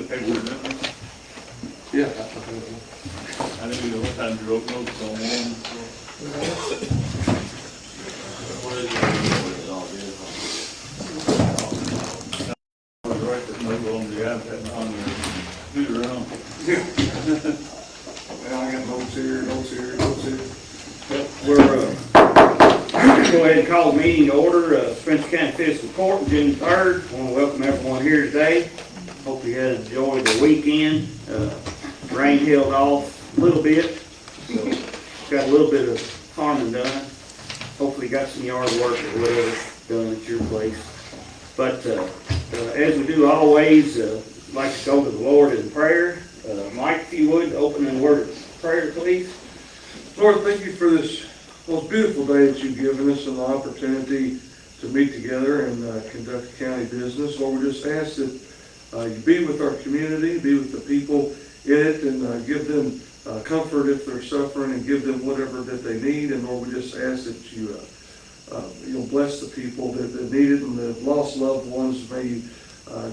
paperwork, didn't we? Yeah. I didn't know what time you wrote notes on one. Where is it? I was right, there's no on the iPad on your computer, huh? Well, I got notes here, notes here, notes here. We're go ahead and call the meeting to order. Spencer County Fiscal Court, June 3rd. I want to welcome everyone here today. Hope you had enjoyed the weekend. Rain held off a little bit, so got a little bit of farming done. Hopefully got some yard work or whatever done at your place. But as we do always, I'd like to go to the Lord in prayer. Mike, if you would, open in a word of prayer, please. Lord, thank you for this most beautiful day that you've given us and the opportunity to meet together and conduct county business. Lord, we just ask that you be with our community, be with the people in it, and give them comfort if they're suffering, and give them whatever that they need. And Lord, we just ask that you'll bless the people that need it, and the lost loved ones. May you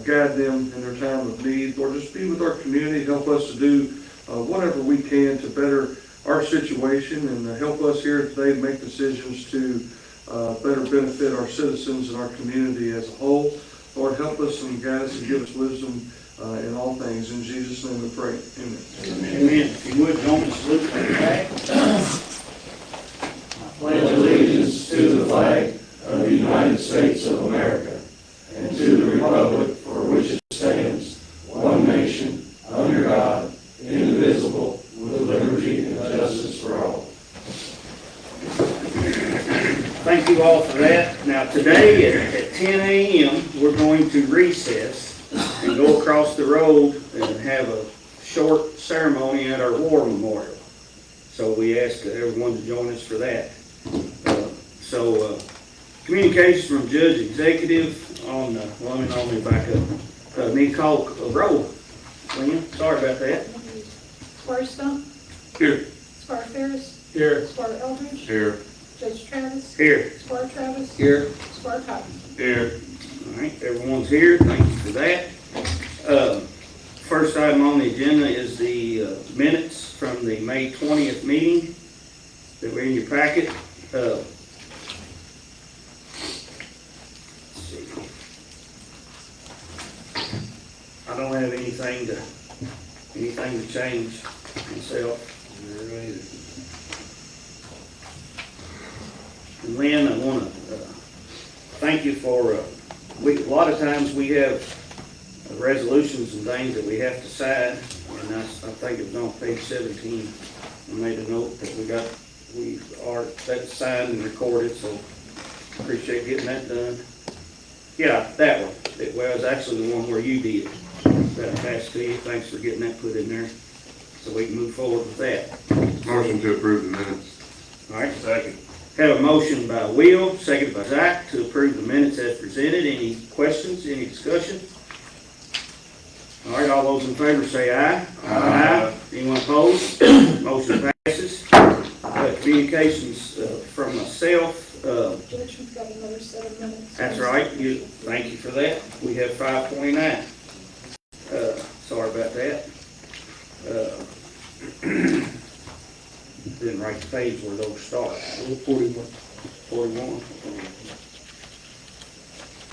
guide them in their time of need. Lord, just be with our community. Help us to do whatever we can to better our situation, and help us here today to make decisions to better benefit our citizens and our community as a whole. Lord, help us and guide us and give us wisdom in all things. In Jesus' name we pray. Amen. Amen. If you would, join me in salute to the flag. I pledge allegiance to the flag of the United States of America and to the republic for which it stands, one nation, under God, indivisible, with liberty and justice for all. Thank you all for that. Now today at 10 a.m. we're going to recess and go across the road and have a short ceremony at our war memorial. So we ask everyone to join us for that. Communications from Judge Executive on, let me back up. Need to call a roll. Lynn, sorry about that. Squire Stump. Here. Squire Ferris. Here. Squire Eldridge. Here. Judge Travis. Here. Squire Travis. Here. Squire Cotton. Here. All right, everyone's here. Thank you for that. First item on the agenda is the minutes from the May 20th meeting that were in your packet. Let's see. I don't have anything to change myself. And Lynn, I want to thank you for, a lot of times we have resolutions and things that we have to sign, and I think it was on page 17. I made a note that that's signed and recorded, so appreciate getting that done. Yeah, that one. It was actually the one where you did that I passed to you. Thanks for getting that put in there, so we can move forward with that. Motion to approve the minutes. All right, second. Have a motion by Will, seconded by Zach, to approve the minutes as presented. Any questions, any discussion? All right, all those in favor say aye. Aye. Anyone opposed? Motion passes. Communications from myself. Judge, we've got another set of minutes. That's right. Thank you for that. We have 529. Sorry about that. Didn't write the page where those start. 41.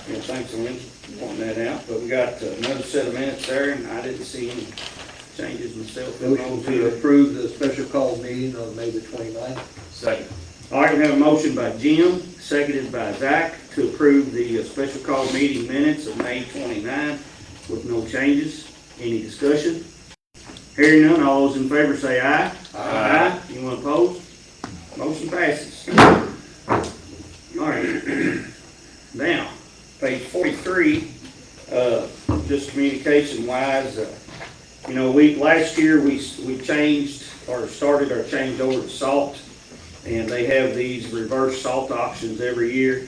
Yeah, thanks, Lynn, for pointing that out. But we got another set of minutes there, and I didn't see any changes myself. Motion to approve the special call meeting on May the 29th. Second. All right, we have a motion by Jim, seconded by Zach, to approve the special call meeting minutes of May 29 with no changes. Any discussion? Hearing none, all those in favor say aye. Aye. Anyone opposed? Motion passes. All right. Now, page 43, just communication-wise, last year we changed or started our change over to salt, and they have these reverse salt auctions every year,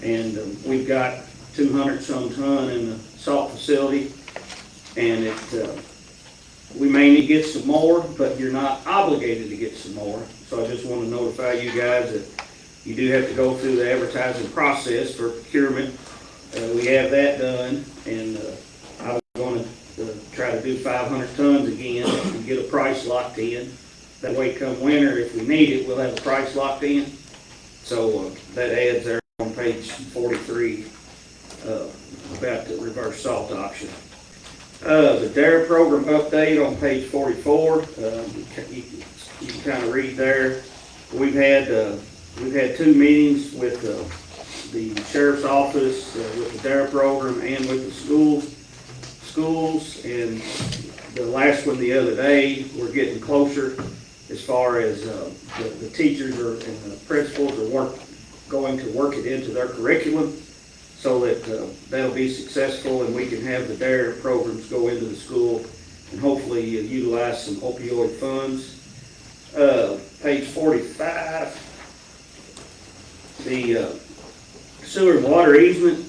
and we've got 200 some ton in the salt facility, and we may need to get some more, but you're not obligated to get some more. So I just want to notify you guys that you do have to go through the advertising process for procurement. We have that done, and I was going to try to do 500 tons again and get a price locked in. That way come winter, if we need it, we'll have a price locked in. So that adds there on page 43 about the reverse salt auction. The DARE program update on page 44, you can kind of read there. We've had 2 meetings with the sheriff's office, with the DARE program, and with the schools, and the last one the other day. We're getting closer as far as the teachers and the principals are going to work it into their curriculum, so that that'll be successful, and we can have the DARE programs go into the school and hopefully utilize some opioid funds. Page 45, the sewer and water easement,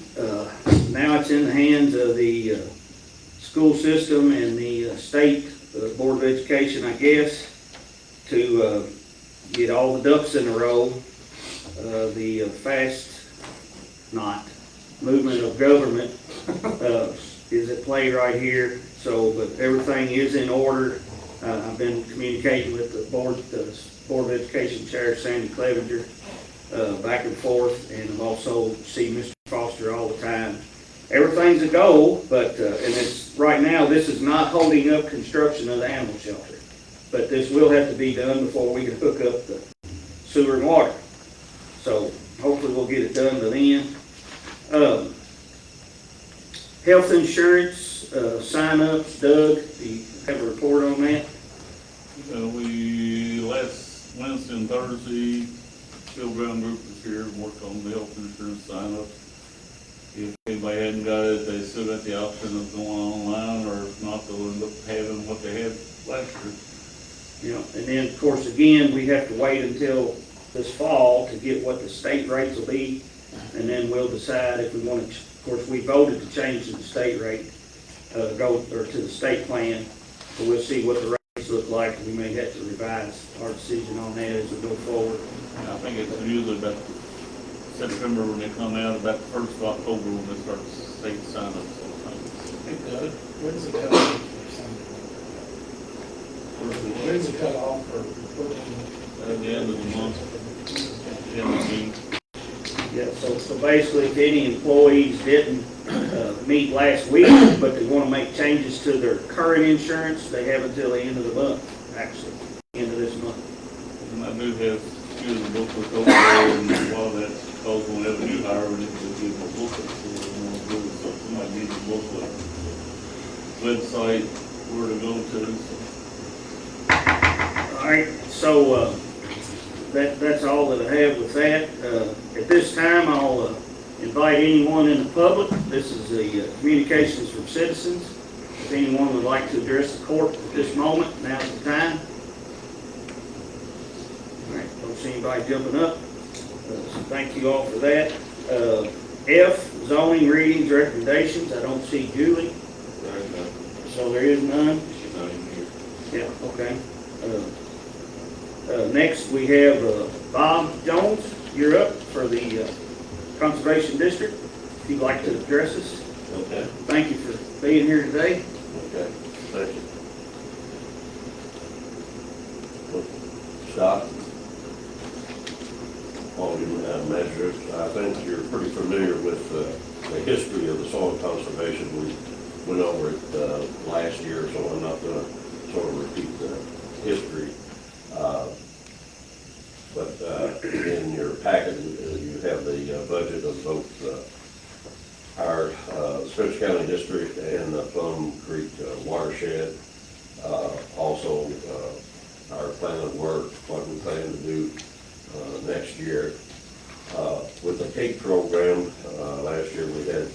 now it's in the hands of the school system and the state Board of Education, I guess, to get all the ducks in a row. The movement of government is at play right here. So, but everything is in order. I've been communicating with the Board of Education Chair, Sandy Clevenger, back and forth, and I've also see Mr. Foster all the time. Everything's a go, but, and it's, right now, this is not holding up construction of the animal shelter. But this will have to be done before we can hook up the sewer and water. So hopefully we'll get it done by then. Health insurance, sign-ups, Doug, do you have a report on that? We, last Wednesday and Thursday, Field Ground Group was here and worked on the health insurance sign-up. If anybody hadn't got it, they still got the option of going online, or if not, they'll end up having what they had last year. You know, and then, of course, again, we have to wait until this fall to get what the state rates will be, and then we'll decide if we want to, of course, we voted to change to the state rate, to the state plan, so we'll see what the rates look like. We may have to revise our decision on that as we go forward. And I think it's usually about September when they come out, about the 1st of October when they start state sign-ups. When's the cutoff for Sunday? When's the cutoff for putting? At the end of the month, end of June. Yeah, so basically, if any employees didn't meet last week, but they want to make changes to their current insurance, they have until the end of the month, actually, end of this month. And I do have a few of the booklets over there, and a lot of that's because when we have a new hire, we need to give them a booklet. So somebody needs a booklet. Website, where to go to. All right, so that's all that I have with that. At this time, I'll invite anyone in the public. This is the communications from citizens. If anyone would like to address the court at this moment, now's the time. All right, don't see anybody jumping up. So thank you all for that. F, zoning readings, recommendations. I don't see Julie. So there is none? She's not even here. Yeah, okay. Next, we have Bob Jones. You're up for the Conservation District. If you'd like to address us. Okay. Thank you for being here today. Okay, thank you. Scott, all you measures, I think you're pretty familiar with the history of the soil conservation. We went over it last year, so I'm not going to sort of repeat the history. But in your packet, you have the budget of both our Fiscal County District and the Plum Creek watershed. Also, our plan of work, what we plan to do next year. With the CAPE program, last year we had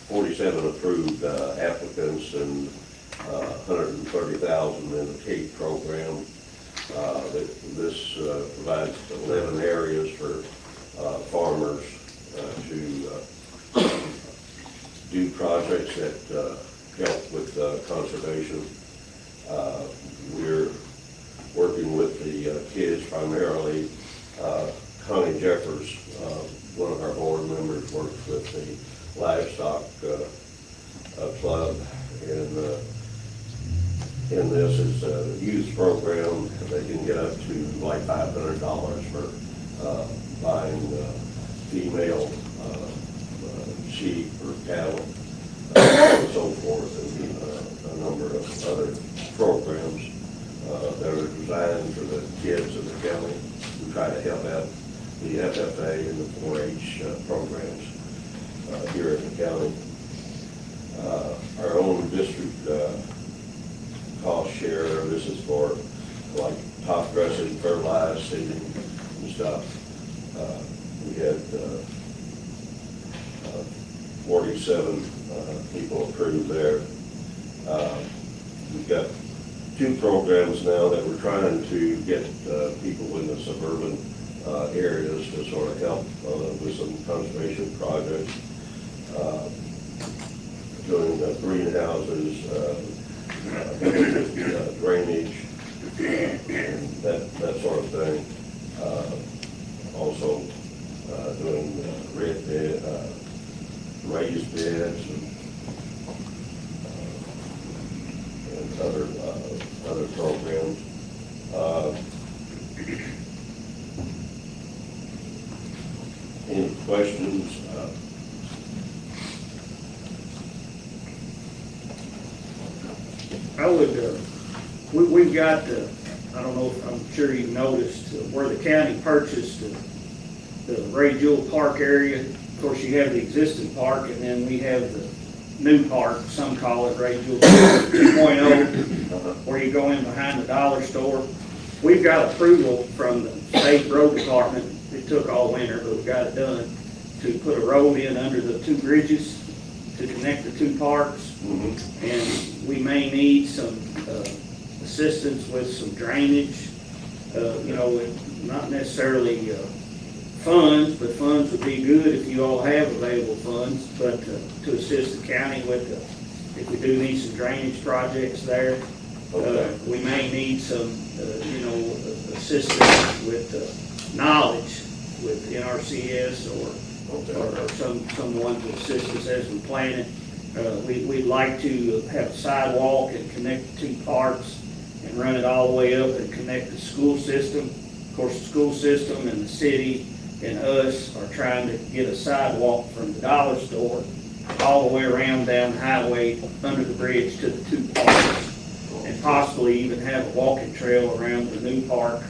47 approved applicants and 130,000 in the CAPE program. This provides 11 areas for farmers to do projects that help with conservation. We're working with the kids primarily. Connie Jeffers, one of our board members, works with the livestock club, and in this is a youth program. They can get up to like $500 for buying female sheep or cattle, and so forth, and a number of other programs that are designed for the kids of the county. We try to help out the FFA and the 4-H programs here in the county. Our own district cost share, this is for like top dressing, fertilized seeding and stuff. We had 47 people approved there. We've got 2 programs now that we're trying to get people in the suburban areas to sort of help with some conservation projects, doing greenhouses, drainage, and that sort of thing. Also doing raised beds and other programs. Any questions? I would, we've got, I don't know if, I'm sure you noticed, where the county purchased the Ray Jewell Park area. Of course, you have the existing park, and then we have the new park, some call it Ray Jewell 2.0, where you go in behind the dollar store. We've got approval from the state road department. It took all winter, but we got it done, to put a road in under the 2 bridges to connect the 2 parks. And we may need some assistance with some drainage, not necessarily funds, but funds would be good if you all have available funds, but to assist the county with, if we do need some drainage projects there. We may need some, assistance with knowledge with NRCS or someone to assist us as we plan it. We'd like to have a sidewalk and connect the 2 parks and run it all the way up and connect the school system. Of course, the school system and the city and us are trying to get a sidewalk from the dollar store all the way around down the highway under the bridge to the 2 parks, and possibly even have a walking trail around the new park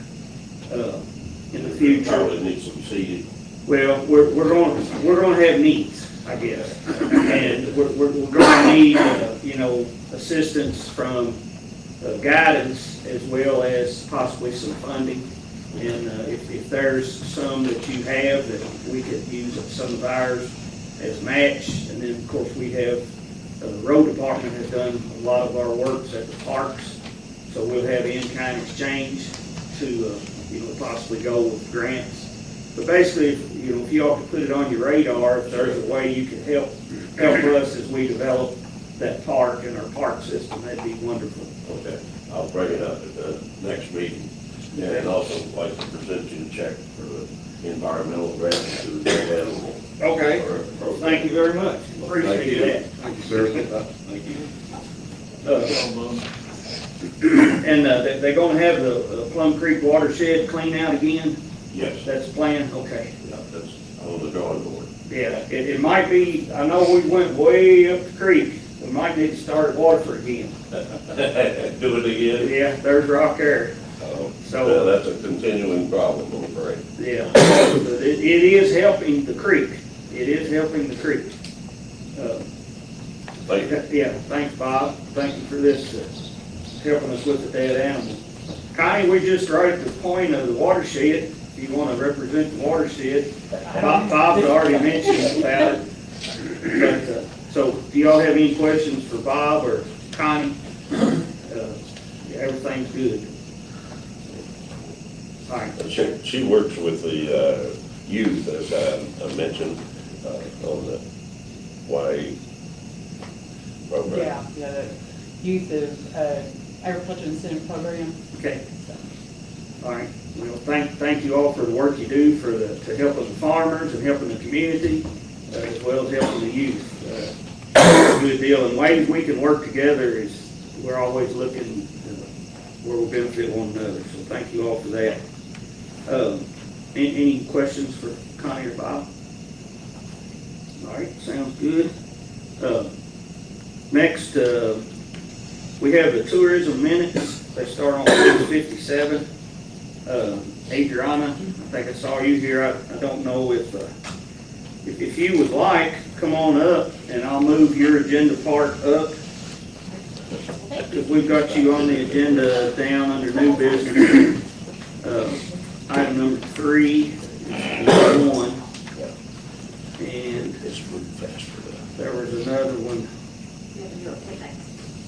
in the future. Probably need some seating. Well, we're going to have needs, I guess, and we're going to need assistance from guidance as well as possibly some funding. And if there's some that you have that we could use some of ours as match, and then of course we have the road department has done a lot of our works at the parks, so we'll have in-kind exchange to possibly go with grants. But basically, if you all could put it on your radar, if there's a way you could help us as we develop that park and our park system, that'd be wonderful. Okay, I'll bring it up at the next meeting. And also like to present you a check for the environmental grants to the animal. Okay. Thank you very much. Appreciate that. Thank you, sir. Thank you. And they're going to have the Plum Creek watershed clean out again? Yes, That's the plan? Okay. yeah, that's on the drawing board. Yeah, it might be, I know we went way up the creek. We might need to start at Waterford again. Do it again? Yeah, there's rock there. So- That's a continuing problem, I'm afraid. Yeah, but it is helping the creek. It is helping the creek. Thank you. Yeah, thanks, Bob. Thank you for this, helping us with the dead animal. Connie, we're just right at the point of the watershed. If you want to represent the watershed, Bob's already mentioned about it. But, so, do y'all have any questions for Bob or Connie? Everything's good. All right. She works with the youth, as I mentioned, on the YA program. Yeah, the youth of agriculture incentive program. Okay. All right. Well, thank you all for the work you do to helping the farmers and helping the community, as well as helping the youth. It's a good deal, and ways we can work together is we're always looking where we benefit one another, so thank you all for that. Any questions for Connie or Bob? All right, sounds good. Next, we have the tourism minutes. They start on page 57. Adriana, I think I saw you here. I don't know if you would like, come on up and I'll move your agenda part up. Because we've got you on the agenda down under new business. Item number 3 is 1. And there was another one.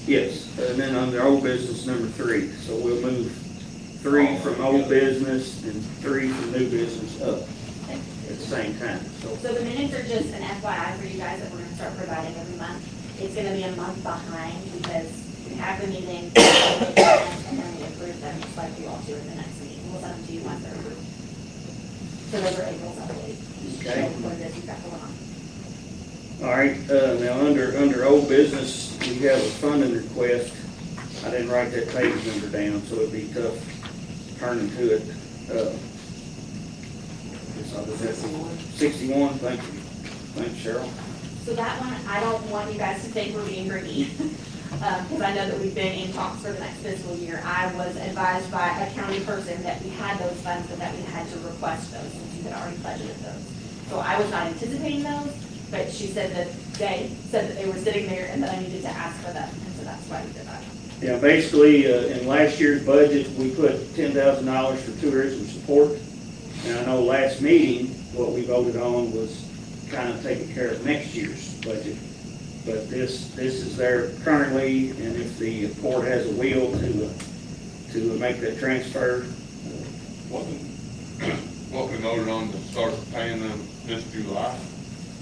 Yes, and then under old business number 3. So we'll move 3 from old business and 3 from new business up at the same time. So the minutes are just an FYI for you guys that we're gonna start providing every month. It's gonna be a month behind because we have the meeting and then we approve them just like you all do in the next meeting. We'll send them to you once they're approved. So those are April's updates. Okay. What it is you've got going on. All right, now under old business, we have a funding request. I didn't write that page number down, so it'd be tough turning to it. 61, thank you. Thanks, Cheryl. So that one, I don't want you guys to think we're being greedy, because I know that we've been in talks for the next fiscal year. I was advised by a county person that we had those funds, but that we had to request those since you had already budgeted those. So I was not anticipating those, but she said that they were sitting there and that I needed to ask for them, and so that's why we did that. Yeah, basically, in last year's budget, we put $10,000 for tourism support. And I know last meeting, what we voted on was kind of taking care of next year's budget. But this is there currently, and if the port has a will to make that transfer. What we voted on to start paying them this July.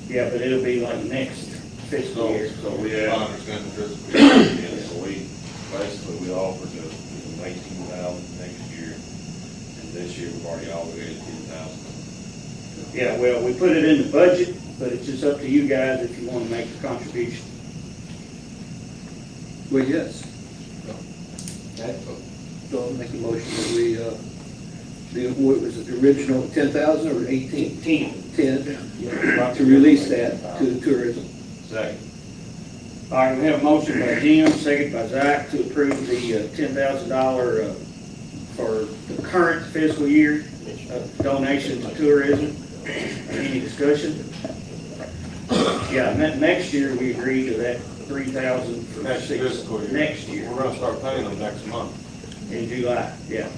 Yeah, but it'll be like next fiscal year. So we Yeah. understand the fiscal year. Yeah, so basically, we offered to give them 18,000 next year, and this year we've already obligated 10,000. Yeah, well, we put it in the budget, but it's just up to you guys if you want to make the contribution. Well, yes. So I'll make a motion that we, what was it, the original 10,000 or 18? 10, to release that to the tourism. Second. All right, we have a motion by Jim, second by Zach, to approve the $10,000 for the current fiscal year donation to tourism. Any discussion? Yeah, next year we agreed to that 3,000 for Next fiscal year. Next year, We're gonna start paying them next month. in July, yeah.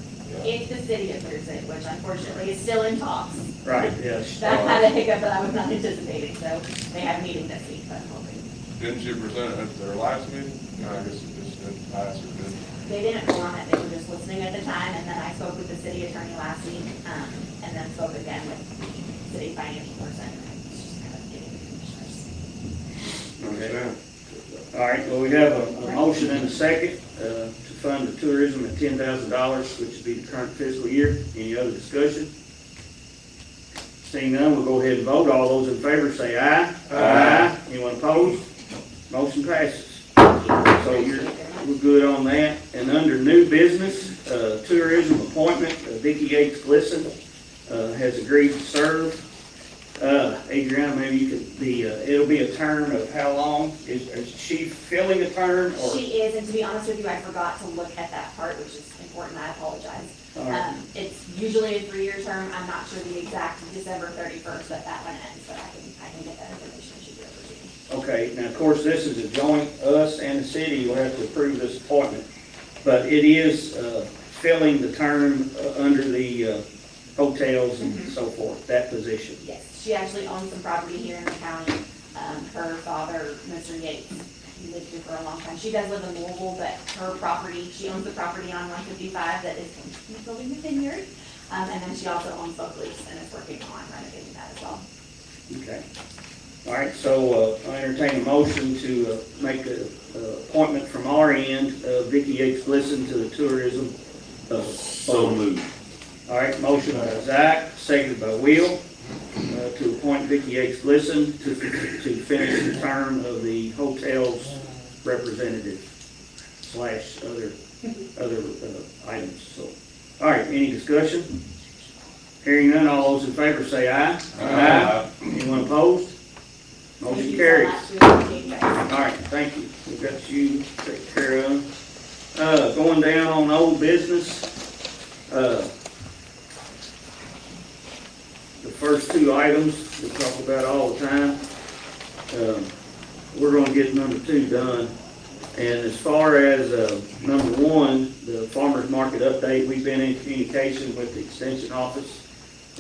If the city approves it, which unfortunately is still in talks. Right, yes. That had a hiccup that I was not anticipating, so they have a meeting this week, but I'm hoping. Didn't you present it at their last meeting? I guess it just didn't pass or didn't. They didn't go on it, they were just listening at the time, and then I spoke with the city attorney last week, and then spoke again with the city financial person. It's just kind of getting the commissioners. Okay. All right, well, we have a motion and a second to fund the tourism at $10,000, which would be the current fiscal year. Any other discussion? Seeing none, we'll go ahead and vote. All those in favor say aye. Aye. Anyone opposed? Motion passes. So we're good on that. And under new business, tourism appointment, Vicki Yates Glisson has agreed to serve. Adriana, maybe you could be, it'll be a term of how long? Is she filling a term or? She is, and to be honest with you, I forgot to look at that part, which is important, I apologize. All right. It's usually a 3-year term, I'm not sure the exact December 31st that one ends, but I can get that information and should be over to you. Okay, now, of course, this is a joint, us and the city will have to approve this appointment, but it is filling the term under the hotels and so forth, that position. Yes, she actually owns some property here in the county. Her father, Mr. Yates, he lived here for a long time. She does live in Louisville, but her property, she owns the property on 155 that is building the vineyard. And then she also owns Oakleaf and is working on renovating that as well. Okay. All right, so I entertain a motion to make an appointment from our end, Vicki Yates Glisson to the tourism. So moved. All right, motion by Zach, seconded by Will, to appoint Vicki Yates Glisson to finish the term of the hotel's representative. slash other items, so. All right, any discussion? Hearing none, all those in favor say aye. Aye. Anyone opposed? Thank Motion you so carries. much. We appreciate you guys. All right, thank you. We got you taken care of. Going down on old business, the first two items we talk about all the time. We're gonna get number two done. And as far as, number one, the farmer's market update, we've been in communication with the extension office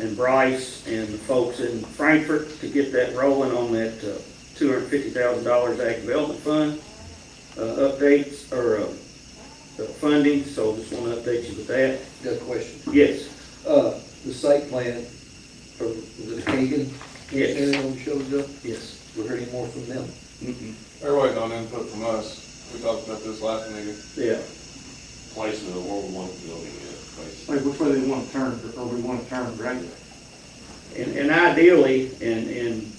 and Bryce and the folks in Frankfurt to get that rolling on that, $250,000 ag development fund, updates, or, funding, so just wanna update you with that. Got a question. Yes, The site plan from the Kagan, Yes. anyone shows up? yes. We heard any more from them? Mm-mm. They're waiting on input from us. We talked about this last meeting. Yeah, Placement of where we want the building is, Like, which way they want to turn, or we want to turn regular? and ideally, and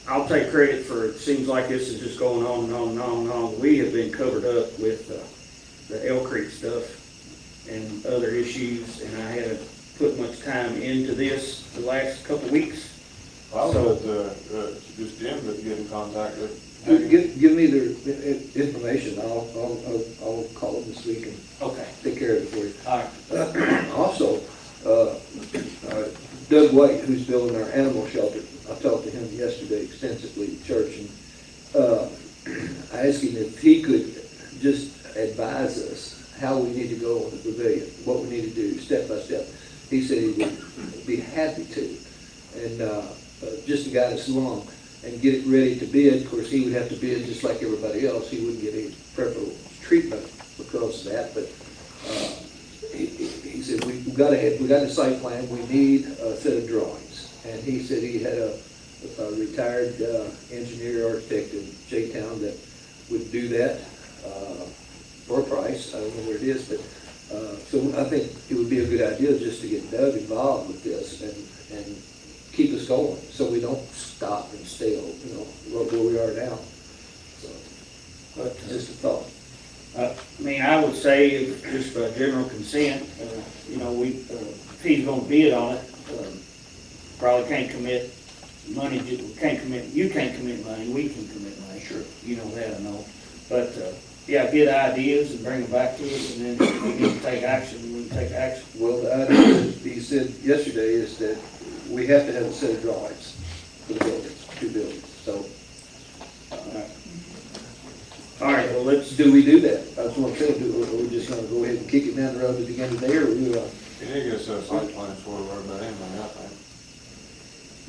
I'll take credit for, it seems like this is just going on and on and on and on. We have been covered up with the Elk Creek stuff and other issues, and I haven't put much time into this the last couple of weeks. I was So- at, just Jim that get in contact with. Give me their information, I'll call them this week and Okay. take care of it for you. All right. Also, Doug White, who's building our animal shelter, I talked to him yesterday extensively at church, and I asked him if he could just advise us how we need to go on the pavilion, what we need to do step by step. He said he would be happy to, and just to guide us along and get it ready to bid. Of course, he would have to bid just like everybody else. He wouldn't get any preferential treatment because of that, but he said, we got a site plan, we need a set of drawings. And he said he had a retired engineer architect in J-Town that would do that for a price. I don't know where it is, but so I think it would be a good idea just to get Doug involved with this and keep us going, so we don't stop and stale, where we are now. So, but just a thought. I mean, I would say, if just by general consent, if he's gonna bid on it, probably can't commit money, you can't commit money, we can commit money. Sure. You know that, I know. But, yeah, get ideas and bring them back to us, and then if we need to take action, we can take action. Well, the idea that he said yesterday is that we have to have a set of drawings for the buildings, two buildings, so. All right, well, let's Do we do that? That's what I'm saying, are we just gonna go ahead and kick it down the road at the end of the day, or we, You need to get a set of site plans for it, about anything, I think.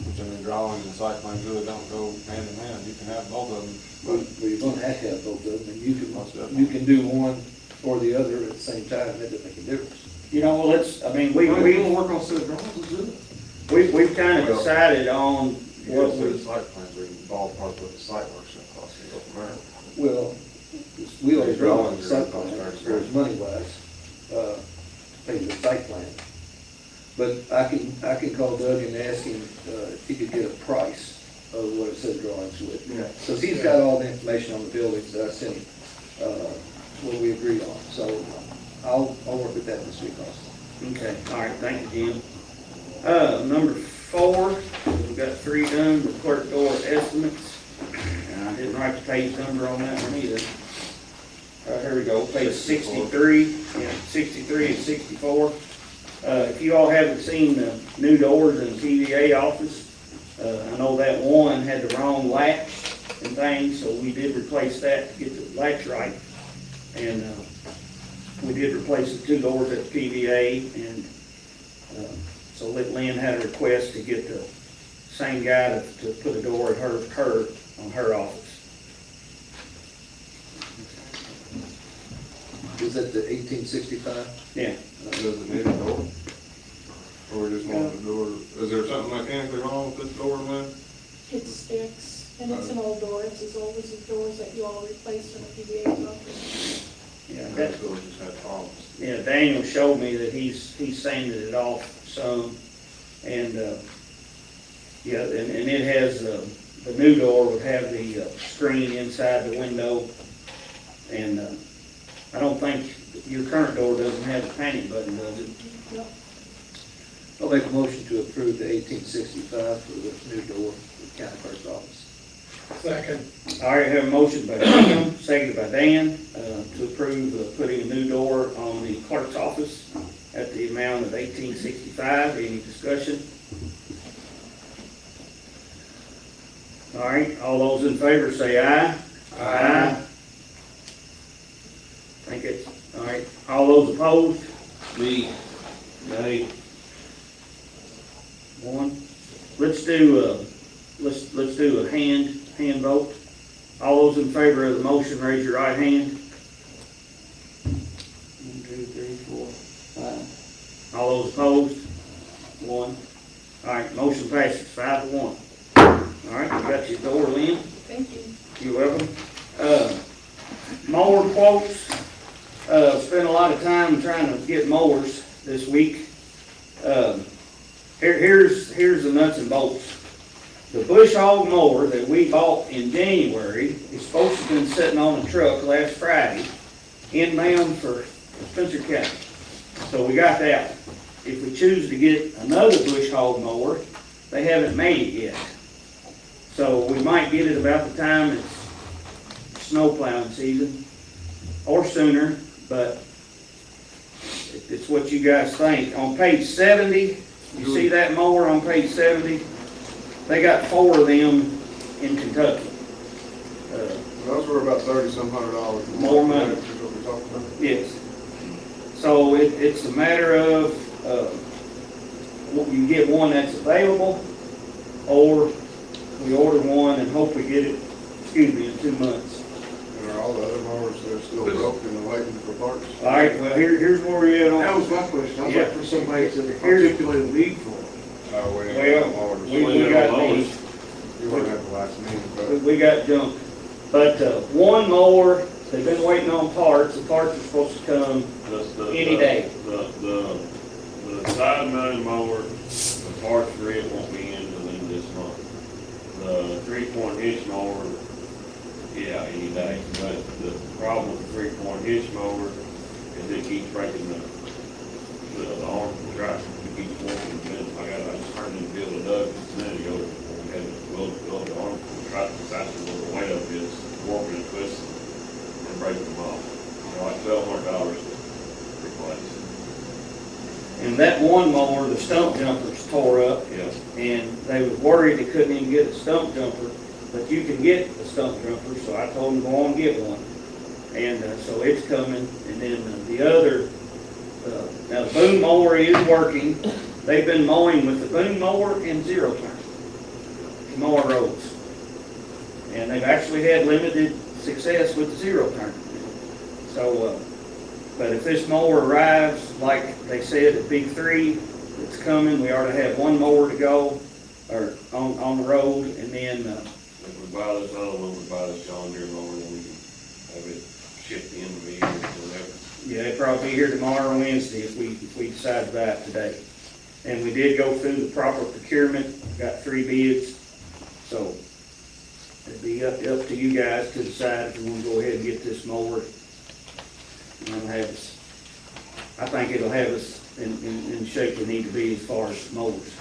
Which, I mean, drawings and site plans really don't go hand in hand. You can have both of them, well, but you're gonna have to have both of them, and Most you definitely. can do one or the other at the same time, that doesn't make a difference. we gonna work on set of drawings, let's do it. we've kind of decided on you what get a set we, of site plans, we can ballpark what the site work's gonna cost and go from there. Well, we always These draw on drawings the are site plan, very as far as money wise, pay the site plan. But I can call Doug and ask him, if he could get a price of what a set of drawings would. Yeah. So he's got all the information on the buildings that I sent him, what we agreed on, so I'll work with that this week also. okay, all right, thank you, Jim. Number 4, we've got 3 done, the clerk door estimates. And I didn't write the page number on that one either. Here we go, page 63, 63 and 64. If you all haven't seen the new doors in the TVA office, I know that one had the wrong latch and things, so we did replace that to get the latch right. And we did replace the 2 doors at the TVA, and so Lynn had a request to get the same guy to put a door at her on her office. Is that the 1865? Yeah. Does it need a door? Or we just want the door, is there something mechanically wrong with this door, Lynn? It sticks, and it's an old door, it's as old as the doors that you all replaced in the PBA's office. Yeah, That door just had problems. yeah, Daniel showed me that he's sanded it off some, and, yeah, and it has, the new door would have the screen inside the window, and, I don't think your current door doesn't have a panic button, does it? I'll make a motion to approve the 1865 for the new door for the county clerk's office. Second. All right, have a motion by Jim, seconded by Dan, to approve putting a new door on the clerk's office at the amount of $1865. Any discussion? All right, all those in favor say aye. Aye. Think it's, all right, all those opposed? Me. Nay. One. Let's do a hand vote. All those in favor of the motion, raise your right hand. 1, 2, 3, 4, 5. All those opposed? 1. All right, motion passes 5-1. All right, you got your door, Lynn. Thank you. You're welcome. Mower quotes, spent a lot of time trying to get mowers this week. Here's the nuts and bolts. The bush hog mower that we bought in January is supposed to have been sitting on a truck last Friday, inbound for Spencer County. So we got that. If we choose to get another bush hog mower, they haven't made it yet. So we might get it about the time it's snow plowing season, or sooner, but it's what you guys think. On page 70, you see that mower on page 70? They got 4 of them in Kentucky. Those were about $30-some hundred. More money. Is what we're talking about. Yes. So it's a matter of, you get one that's available, or we order one and hope we get it, in 2 months. And are all the other mowers, they're still broken and waiting for parts? All right, well, here's where we're at on. That was my question. I was Yeah. looking for somebody to articulate a need for it. Oh, we ain't got a mower. We got these. You weren't at the last meeting, but. We got junk. But, one mower, they've been waiting on parts. The parts are supposed to come any day. The side mounted mower, the parts for it won't be in within this month. The 3-point hitch mower, yeah, any day. But the problem with the 3-point hitch mower is it keeps breaking the arm of the tractor. It keeps working. I just turned in the field of Doug just a minute ago. We had to build the arm of the tractor faster where the weight of it is, warping and twisting and breaking them off. They're like $1,200 to replace. And that one mower, the stump jumpers tore up. Yeah. And they was worried they couldn't even get a stump jumper, but you can get a stump jumper, so I told them go on and get one. And so it's coming, and then the other, now the boom mower is working. They've been mowing with the boom mower and zero turn to mow our roads. And they've actually had limited success with the zero turn. So, but if this mower arrives, like they said at Big 3, it's coming, we ought to have one mower to go, or on the road, and then, If we buy this other one, we buy this John Deere mower, then we can have it shipped in to me or whatever. yeah, it'll probably be here tomorrow or Wednesday if we decide to buy it today. And we did go through the proper procurement, got 3 bids, so it'd be up to you guys to decide if you want to go ahead and get this mower. And have us, I think it'll have us in shape we need to be as far as mowers.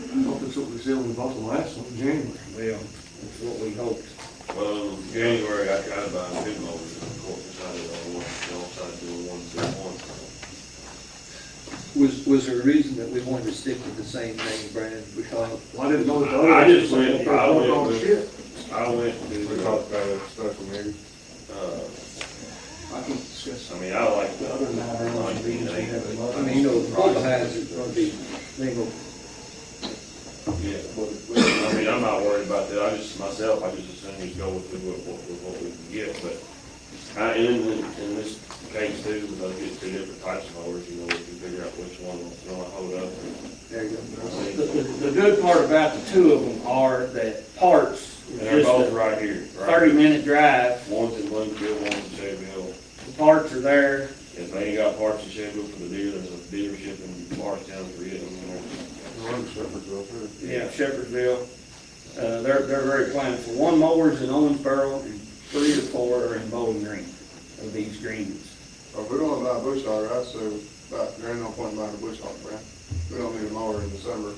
I hope that's what we said when we bought the last one in January. Well, that's what we hoped. Well, in January, I tried buying 2 mowers, and the court decided on one, they all decided to do 1, 2, 1. Was there a reason that we wanted to stick with the same name, brand, because Well, I didn't know that the other. I just ones went- were I went on with- shit. I went to, We talked about it at special meeting. I can't discuss. I mean, I like the The other matter was the reason we had the I mean, the pull behinds are gonna be, they go, Yeah, I mean, I'm not worried about that, I just assume we go with what we can get, but in this case too, because I get 2 different types of mowers, we can figure out which one will hold up. There you go. The good part about the 2 of them are that parts And is they're just both a right here, right? 30-minute drive. One's in Lincoln, one's in Shelbyville. The parts are there. If they ain't got parts in Shelbyville for the deer, there's a dealership in Morristown for it. One in Shepherdsville, too. Yeah, Shepherdsville. They're very plentiful. 1 mower's in Owensboro and 3 or 4 are in Bowling Green of these greens. Or if we don't buy a bush hogger, I'd say there ain't no point in buying a bush hogger, man. We don't need a mower in December.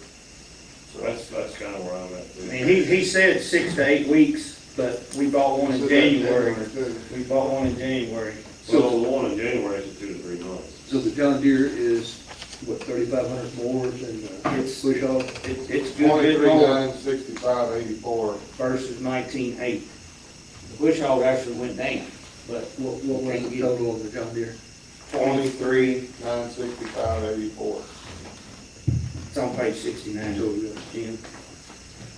So that's kind of where I'm at. I mean, he said 6 to 8 weeks, but we bought one in January. Too. We bought one in January. So the one in January is 2 to 3 months. So the John Deere is, what, 3,500 more than It's- Bush Hog? It's good bit more 23,965.84. versus 19.8. The bush hog actually went down, but What was can't the get total on the John Deere? 23,965.84. It's on page 69, So, Jim.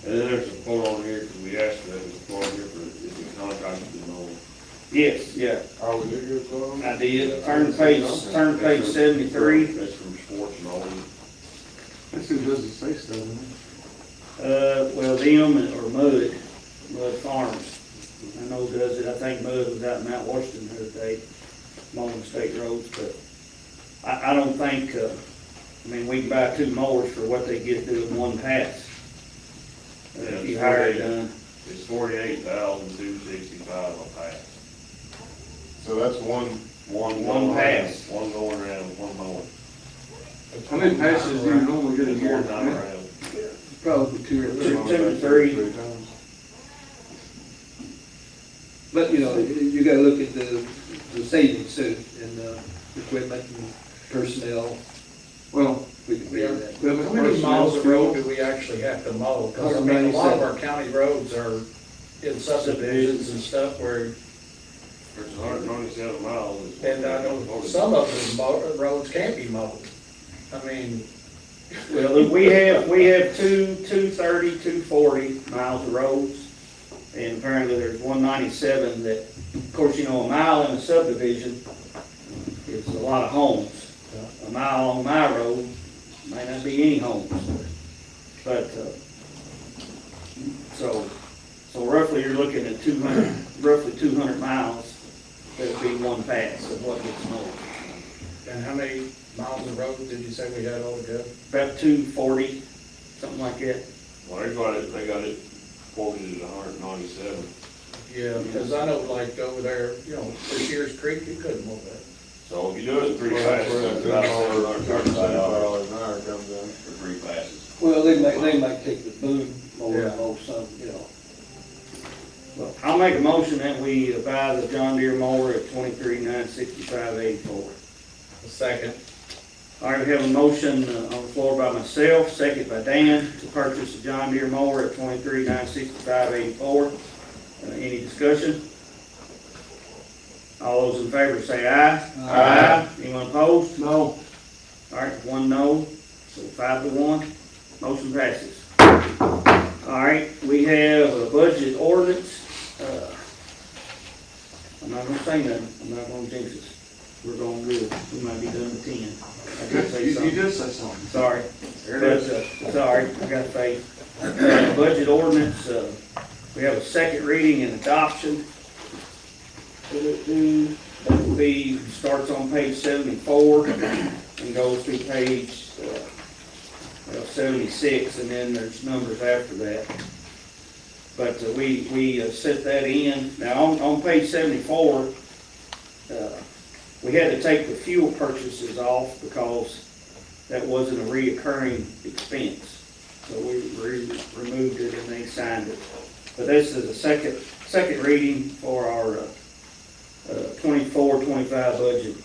And then there's a quote on here, because we asked that, there's a quote here for, if the contractor to know. Yes, yeah, Oh, we did get some? I did. Turn page 73. That's from Sports and all. This is doesn't say stuff, man. Well, them or Mud Farms. I know does it. I think Mud was out in Mount Washington the other day, mowing state roads, but I don't think, I mean, we can buy 2 mowers for what they get doing one pass. If you hire it done. It's 48,265 a pass. So that's one One going around, pass. One going around, one mowing. How many passes do you normally get a year? One time around. Probably 2 or 3. Two to three. times. But, you know, you gotta look at the savings too, in equipment and personnel. Well, We can figure that. we have How many miles of road do we actually have to mow? Because I mean, a lot of our county roads are in subdivisions and stuff where, There's 197 miles. and I know some of the roads can't be mowed. I mean, Well, we have 230, 240 miles of roads, and apparently there's 197 that, of course, you know, a mile in a subdivision is a lot of homes. A mile on my road may not be any homes, but, so roughly you're looking at roughly 200 miles, that'd be one pass of what gets mowed. and how many miles of road did you say we had altogether? About 240, something like that. Well, they got it quoted at 197. Yeah, because I know like over there, you know, for Shears Creek, you couldn't mow that. So if you do it 3 Well, passes, that's where it's that about $735 $75 an hour comes in. for 3 passes. Well, they might take the boom mower Yeah. and mow some, you know. Well, I'll make a motion that we buy the John Deere mower at $23,965.84. A second. All right, we have a motion on the floor by myself, second by Dan, to purchase a John Deere mower at $23,965.84. Any discussion? All those in favor say aye. Aye. Anyone opposed? no, All right, 1 no, so 5 to 1, motion passes. All right, we have a budget ordinance. I'm not gonna say nothing, I'm not gonna jinx us. We're going good, we might be done at 10. I did say you something. did say something. Sorry. There it But, is. sorry, I got faith. Budget ordinance, we have a second reading and adoption. That will be, starts on page 74 and goes through page 76, and then there's numbers after that. But we set that in. Now, on page 74, we had to take the fuel purchases off because that wasn't a reoccurring expense. So we removed it and they signed it. But this is a second reading for our 24-25 budget.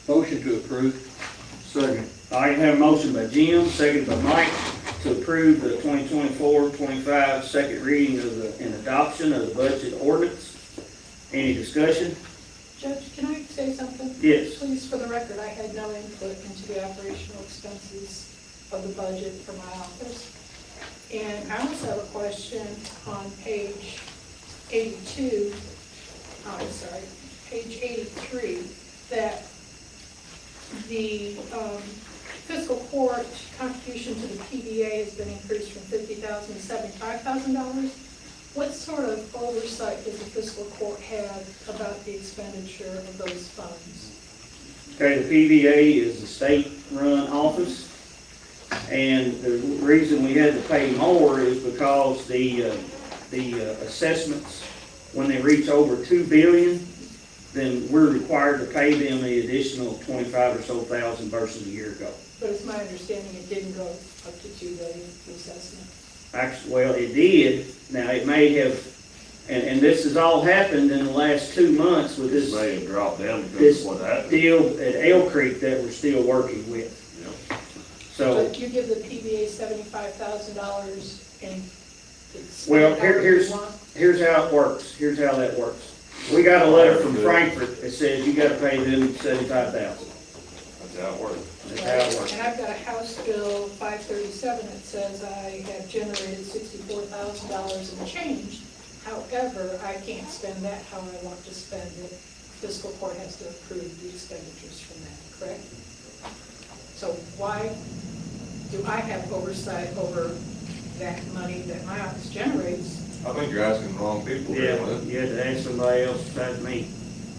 Motion to approve. Second. I have a motion by Jim, seconded by Mike, to approve the 2024-25 second reading of and adoption of the budget ordinance. Any discussion? Judge, can I say something? Yes. Please, for the record, I had no input into the operational expenses of the budget for my office. And I also have a question on page 82, page 83, that the fiscal court contribution to the PBA has been increased from $50,000 to $75,000. What sort of oversight does the fiscal court have about the expenditure of those funds? Okay, the PVA is a state-run office, and the reason we had to pay more is because the assessments, when they reach over $2 billion, then we're required to pay them the additional 25 or so thousand versus a year ago. But it's my understanding it didn't go up to 2 million, the assessment. Actually, well, it did. Now, it may have, and this has all happened in the last 2 months with This this may have dropped down because this of what happened. deal at Elk Creek that we're still working with. Yep. So, But you give the PBA $75,000 and it's. well, here's how it works. Here's how that works. We got a letter from Frankfurt that says you gotta pay them 75,000. That's how it works. That's how it works. And I've got a House Bill 537 that says I have generated $64,000 in change. However, I can't spend that how I want to spend it. Fiscal court has to approve the expenditures from that, correct? So why do I have oversight over that money that my office generates? I think you're asking the wrong people Yeah, here, Lynn. you had to ask somebody else besides me.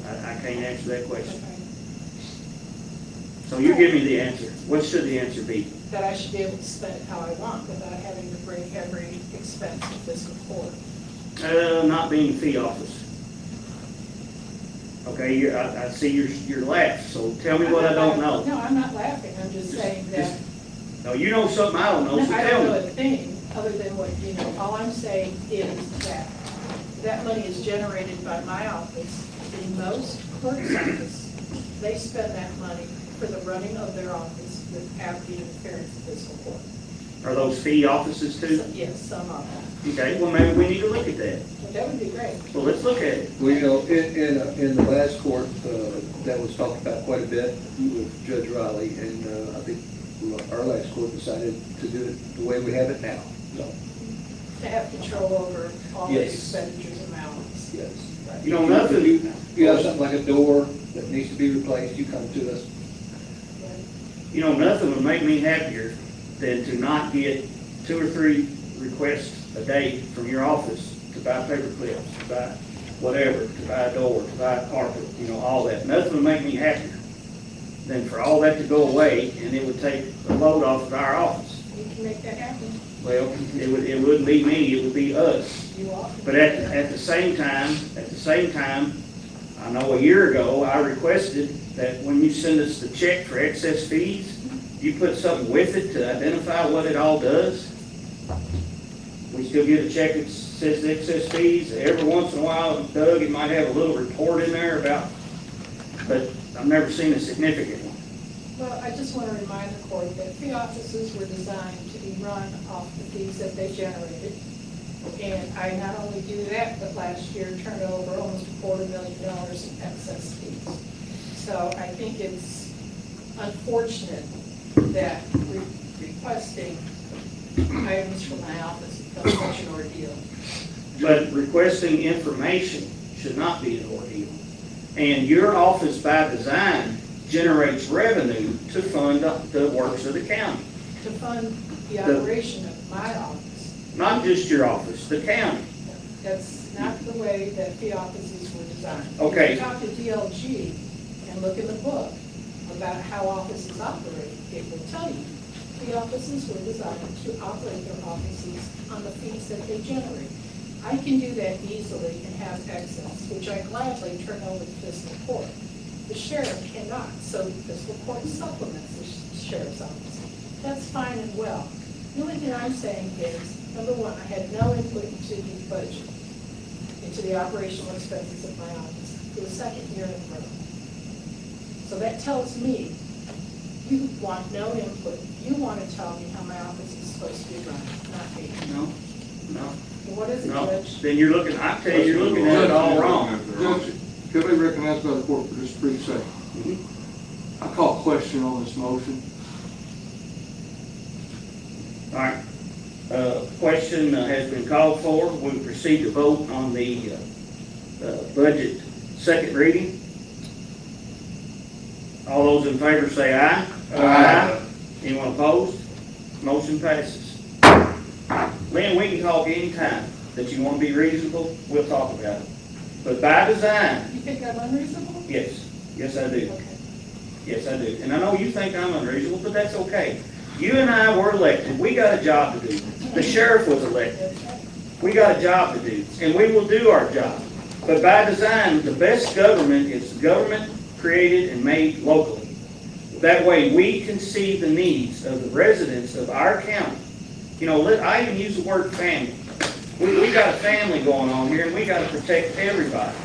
I can't answer that question. Okay. So you give me the answer. What should the answer be? That I should be able to spend it how I want without having to bring every expense to fiscal court. Not being fee office. Okay, I see your laugh, so tell me what I don't know. No, I'm not laughing, I'm just saying that. No, you know something I don't know, so I don't tell know a me. thing other than what you know. All I'm saying is that that money is generated by my office. In most clerk's office, they spend that money for the running of their office without the interference of fiscal court. Are those fee offices too? So, yes, some of them. Okay, well, maybe we need to look at that. But that would be great. Well, let's look at it. Well, you know, in the last court, that was talked about quite a bit with Judge Riley, and I think our last court decided to do it the way we have it now, so, To have control over all the Yes. expenditures of my office. yes. You know, nothing, You have something like a door that needs to be replaced, you come to us. you know, nothing would make me happier than to not get 2 or 3 requests a day from your office to buy paper clips, to buy whatever, to buy a door, to buy a carpet, you know, all that. Nothing would make me happier than for all that to go away and it would take the load off of our office. You can make that happen. Well, it wouldn't be me, it would be us. You all. But at the same time, I know a year ago, I requested that when you send us the check for excess fees, you put something with it to identify what it all does. We still get a check that says excess fees. Every once in a while, Doug, it might have a little report in there about, but I've never seen a significant one. Well, I just want to remind the court that fee offices were designed to be run off the fees that they generated. And I not only do that, but last year turned over almost $250,000 in excess fees. So I think it's unfortunate that requesting items from my office becomes such an ordeal. But requesting information should not be an ordeal. And your office by design generates revenue to fund the works of the county. To fund the operation of my office. Not just your office, the county. That's not the way that fee offices were designed. Okay. If you talk to DLG and look in the book about how offices operate, it will tell you fee offices were designed to operate their offices on the fees that they generate. I can do that easily and have excess, which I gladly turn over to fiscal court. The sheriff cannot, so fiscal court supplements the sheriff's office. That's fine and well. The only thing I'm saying is, number one, I had no input into the budget, into the operational expenses of my office for the second year in a row. So that tells me you want no input. You want to tell me how my office is supposed to be run, not me. No, no, And what is it, no. Judge? Then you're looking, I tell you, you're looking at it all wrong. Judge, could I be recognized by the court for just a brief second? Mhm. I call a question on this motion. All right. Question has been called for. We proceed to vote on the budget second reading. All those in favor say aye. Aye. Anyone opposed? Motion passes. Lynn, we can talk anytime that you want to be reasonable, we'll talk about it. But by design, You think I'm unreasonable? yes, yes I do. Okay. Yes, I do. And I know you think I'm unreasonable, but that's okay. You and I were elected. We got a job to do. The sheriff was elected. That's right. We got a job to do, and we will do our job. But by design, the best government is government created and made locally. That way, we can see the needs of the residents of our county. You know, I even use the word family. We got a family going on here, and we gotta protect everybody.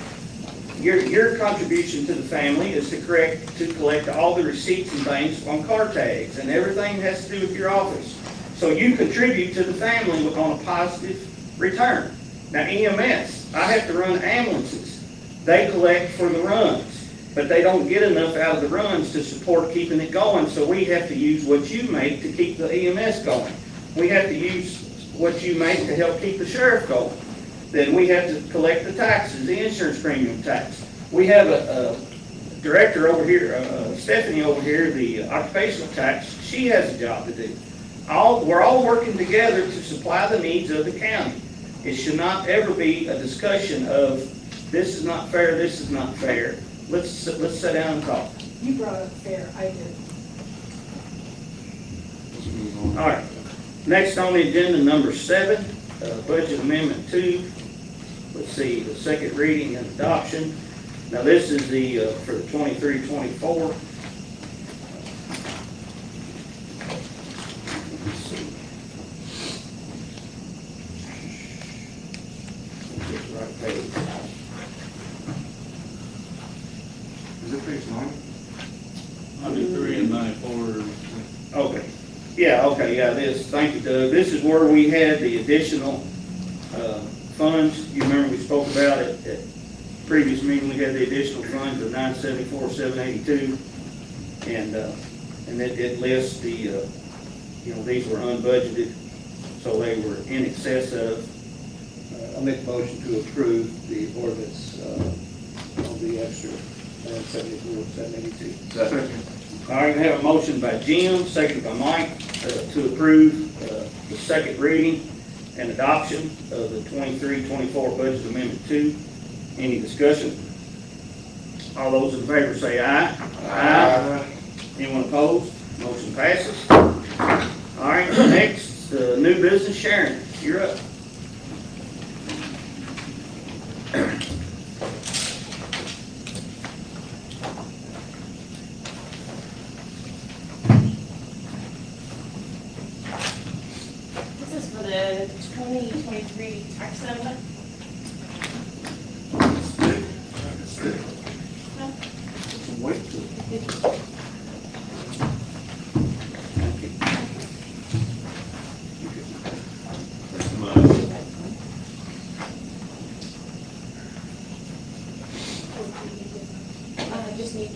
Your contribution to the family is to collect all the receipts and things on car tags, and everything that has to do with your office. So you contribute to the family on a positive return. Now EMS, I have to run ambulances. They collect for the runs, but they don't get enough out of the runs to support keeping it going, so we have to use what you make to keep the EMS going. We have to use what you make to help keep the sheriff going. Then we have to collect the taxes, the insurance premium tax. We have a director over here, Stephanie over here, the occupational tax, she has a job to do. We're all working together to supply the needs of the county. It should not ever be a discussion of, this is not fair, this is not fair. Let's sit down and talk. You brought up fair, I did. All right. Next on the agenda, number 7, Budget Amendment 2. Let's see, the second reading and adoption. Now this is the, for the 23-24. Let's see. Get the right page. Is it page 9? 93 and 94. Okay, yeah, this, thank you, Doug. This is where we had the additional funds. You remember we spoke about it at previous meeting, we had the additional funds of $974,782. And it lists the, you know, these were unbudgeted, so they were in excess of. I'll make a motion to approve the ordinance on the extra 974,782. Second. All right, we have a motion by Jim, seconded by Mike, to approve the second reading and adoption of the 23-24 Budget Amendment 2. Any discussion? All those in favor say aye. Aye. Anyone opposed? Motion passes. All right, next, new business, Sharon, you're up. This is for the 2023 tax settlement. Wait. I just need it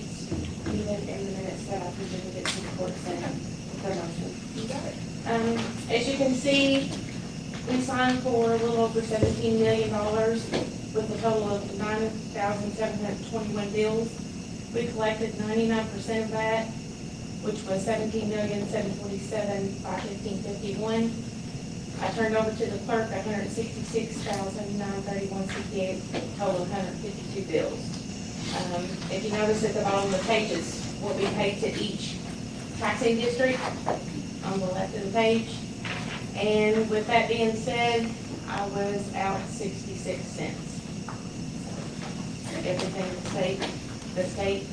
in the minutes that I presented it to the court center for motion. As you can see, we signed for a little over $17 million with a total of 9,721 bills. We collected 99% of that, which was $17,747,515.51. I turned over to the clerk $166,931.68, total of 152 bills. If you notice at the bottom of the pages, what we paid to each taxing district on the left of the page. And with that being said, I was out 66 cents. Everything the state,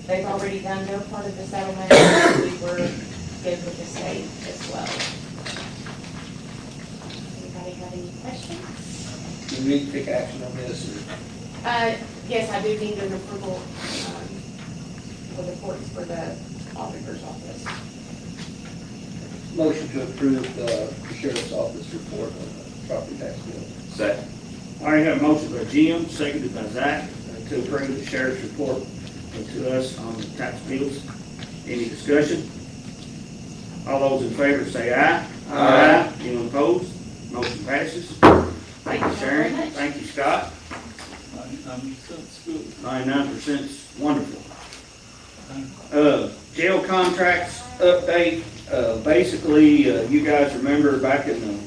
they've already done their part of the settlement. We were good with the state as well. Anybody have any questions? Do we need to take action on this? Yes, I do need an approval, for the courts for the auditor's office. Motion to approve the sheriff's office report on the property tax bill. Second. All right, have a motion by Jim, seconded by Zach, to approve the sheriff's report to us on the tax bills. Any discussion? All those in favor say aye. Aye. Anyone opposed? Motion passes. Thank you, Sharon. Thank you, Scott. 99%'s good. 99% is wonderful. Jail contracts update. Basically, you guys remember back in the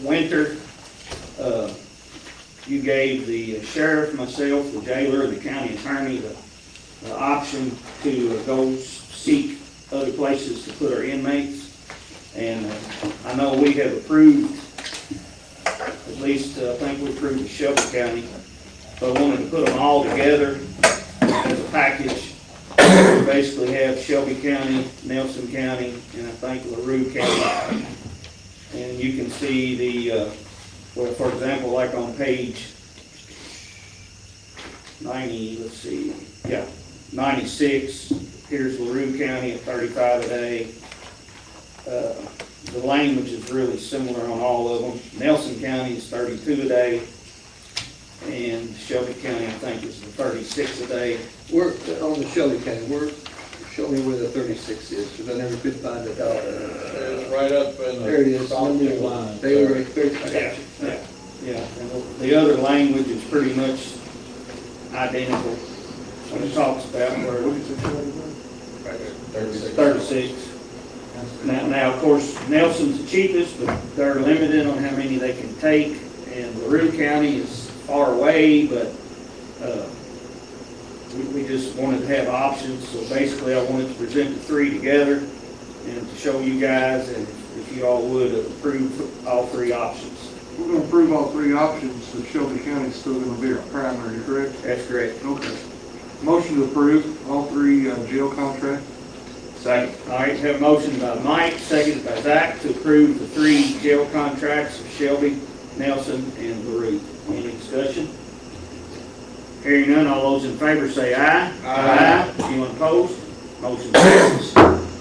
winter, you gave the sheriff, myself, the jailer, the county attorney the option to go seek other places to put our inmates. And I know we have approved, at least I think we approved the Shelby County So I wanted to put them all together as a package. We basically have Shelby County, Nelson County, and I think LaRue County. And you can see the, well, for example, like on page 90, let's see, yeah, 96, here's LaRue County at 35 a day. The language is really similar on all of them. Nelson County is 32 a day, and Shelby County, I think, is the 36 a day. We're on the Shelby County, show me where the 36 is, because I never could find it out. It's right up in the. There it is, top number two. one. They were at 36. Yeah, yeah, and the other language is pretty much identical when it talks about where Right there, 36. 36. Now, of course, Nelson's the cheapest, but they're limited on how many they can take, and LaRue County is far away, but, we just wanted to have options, so basically I wanted to present the three together and to show you guys, and if you all would approve all three options. We're gonna approve all three options, but Shelby County's still gonna be our primary, correct? That's correct. Okay. Motion to approve all three jail contracts. Second. All right, have a motion by Mike, seconded by Zach, to approve the three jail contracts of Shelby, Nelson, and LaRue. Any discussion? Hearing none, all those in favor say aye. Aye. Anyone opposed? Motion passes.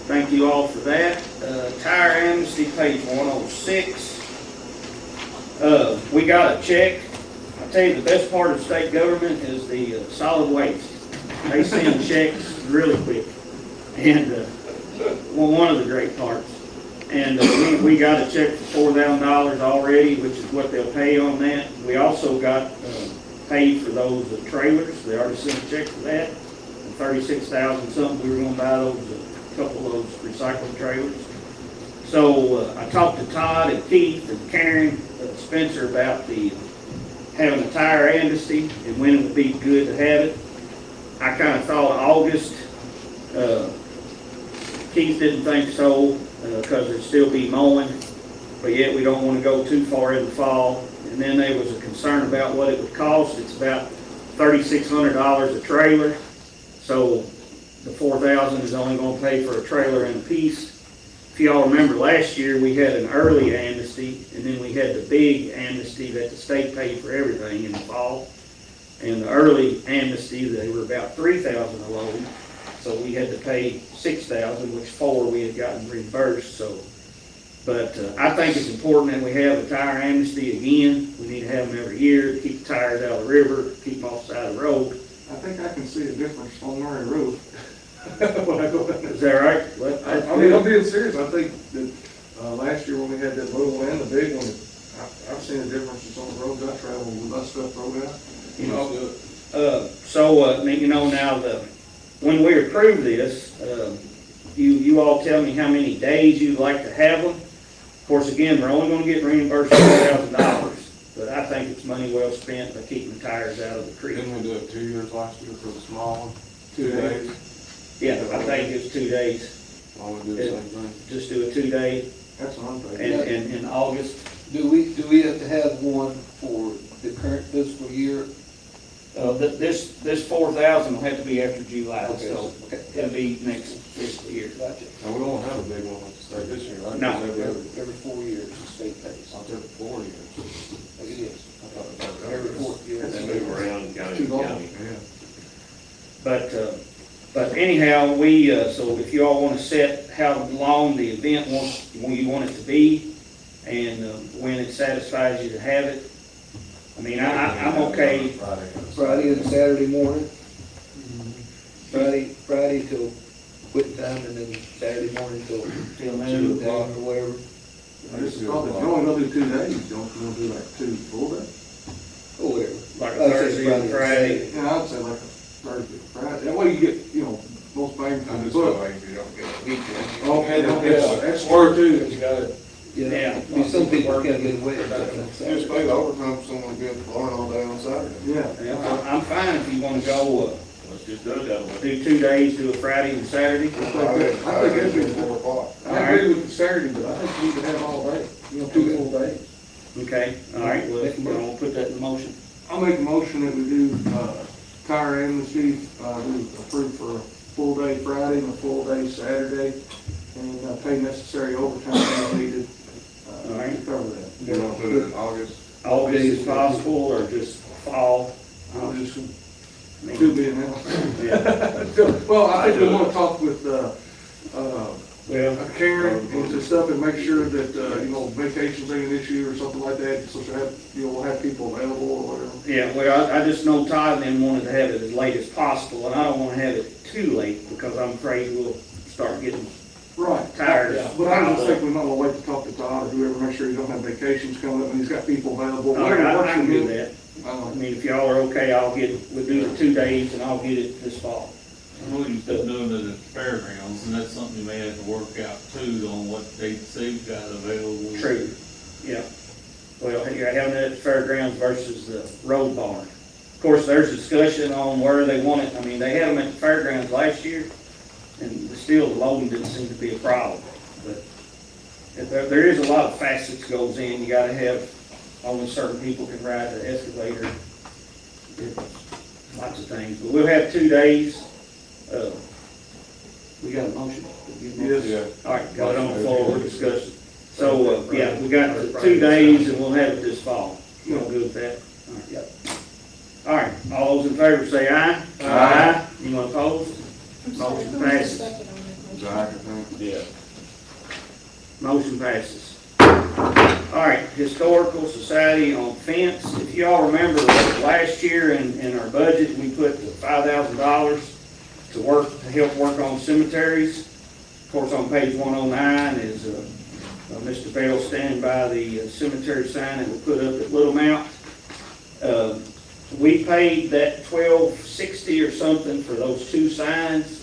Thank you all for that. Tire amnesty, page 106. We got a check. I tell you, the best part of state government is the solid waste. They send checks really quick. And, well, one of the great parts. And we got a check for $4,000 already, which is what they'll pay on that. We also got paid for those trailers. They already sent a check for that. And 36,000 something, we were gonna buy those, a couple of those recycling trailers. So I talked to Todd and Keith and Karen Spencer about having a tire amnesty and when it would be good to have it. I kind of thought August. Keith didn't think so, because it'd still be mowing, but yet we don't want to go too far in the fall. And then there was a concern about what it would cost. It's about $3,600 a trailer, so the $4,000 is only going to pay for a trailer and a piece. If y'all remember last year, we had an early amnesty, and then we had the big amnesty that the state paid for everything in the fall. And the early amnesty, they were about $3,000 a load. So we had to pay $6,000, which $4,000 we had gotten reimbursed. So, but I think it's important that we have a tire amnesty again. We need to have them every year to keep the tires out of the river, keep them off the side of the road. I think I can see a difference on Murray Road when I go down there. Is that right? I mean, I'm being serious. I think that last year when we had that little one and the big one, I've seen a difference on the roads I travel with my stuff rolled out. You know, you know, now when we approve this, you all tell me how many days you'd like to have them. Of course, again, we're only gonna get reimbursed $4,000, but I think it's money well spent by keeping the tires out of the creek. Didn't we do it 2 years last year for the small one? 2 days? Yeah, I think it's 2 days. Why don't we do the same thing? Just do a 2-day, That's what I'm thinking. and in August. Do we have to have one for the current fiscal year? This 4,000 will have to be after July, Okay, so okay. it'll be next fiscal year. Gotcha. And we won't have a big one with the state this year, right? No. Every 4 years, the state pays. Not every 4 years. Like it is. I thought it was Every 4 years. They move around county to county. Yeah. But anyhow, so if you all want to set how long the event you want it to be, and when it satisfies you to have it, I mean, I'm okay. Friday and Saturday morning. Friday till quitting time, and then Saturday morning till Till 2 noon. o'clock or whatever. I just thought that you're only gonna do 2 days, don't you wanna do like 2 full days? Or whatever. Like a I'd say Thursday and Friday. Yeah, I'd say like a Thursday, Friday. That way you get, most bang for the buck. Okay, that's Or two, you gotta, Yeah. I mean, some people can't get away with that. Just pay the overtime for someone to get blowing all day on Saturday. Yeah. Yeah, I'm fine if you want to go, Let's just do it that way. do 2 days, do a Friday and Saturday. I think that'd be 4 o'clock. I agree with the Saturday, but I think we could have all day, 2 full days. Okay, all right, well, we'll put that in the motion. I'll make a motion that we do, tire amnesty, we approve for a full day Friday and a full day Saturday, and pay necessary overtime as needed, All right. to cover that. You wanna put it in August? August is possible, or just fall? I'll just, I mean, to be announced. Yeah, Well, I think we want to talk with, well, Karen and stuff and make sure that, vacations ain't an issue or something like that, so we'll have people available or whatever. yeah, well, I just know Todd and them wanted to have it as late as possible, and I don't wanna have it too late, because I'm afraid we'll start getting Right. tired. But I just think we might want to wait to talk to Todd or whoever, make sure he don't have vacations coming up and he's got people available. All right, I can do that. Uh, I mean, if y'all are okay, we'll do the 2 days, and I'll get it this fall. I know you've been doing it at the fairgrounds, and that's something you may have to work out too, on what dates they've got available. True, yeah. Well, you're having it at the fairgrounds versus the road barn. Of course, there's discussion on where they want it. I mean, they had them at the fairgrounds last year, and still the loading didn't seem to be a problem. But there is a lot of facets goes in. You gotta have, only certain people can ride the excavator. Lots of things, but we'll have 2 days. We got a motion? Yes. Yeah. All right, got it on the floor, we're discussing. So, yeah, we got the 2 days and we'll have it this fall. You all good with that? All right, yep. All right, all those in favor say aye. Aye. Anyone opposed? I'm sorry, Motion who was the passes. second on that motion? Zach, I think. Yeah. Motion passes. All right, Historical Society on fence. If y'all remember, last year in our budget, we put $5,000 to help work on cemeteries. Of course, on page 109 is Mr. Bell standing by the cemetery sign that we put up at Little Mount. We paid that $12.60 or something for those 2 signs.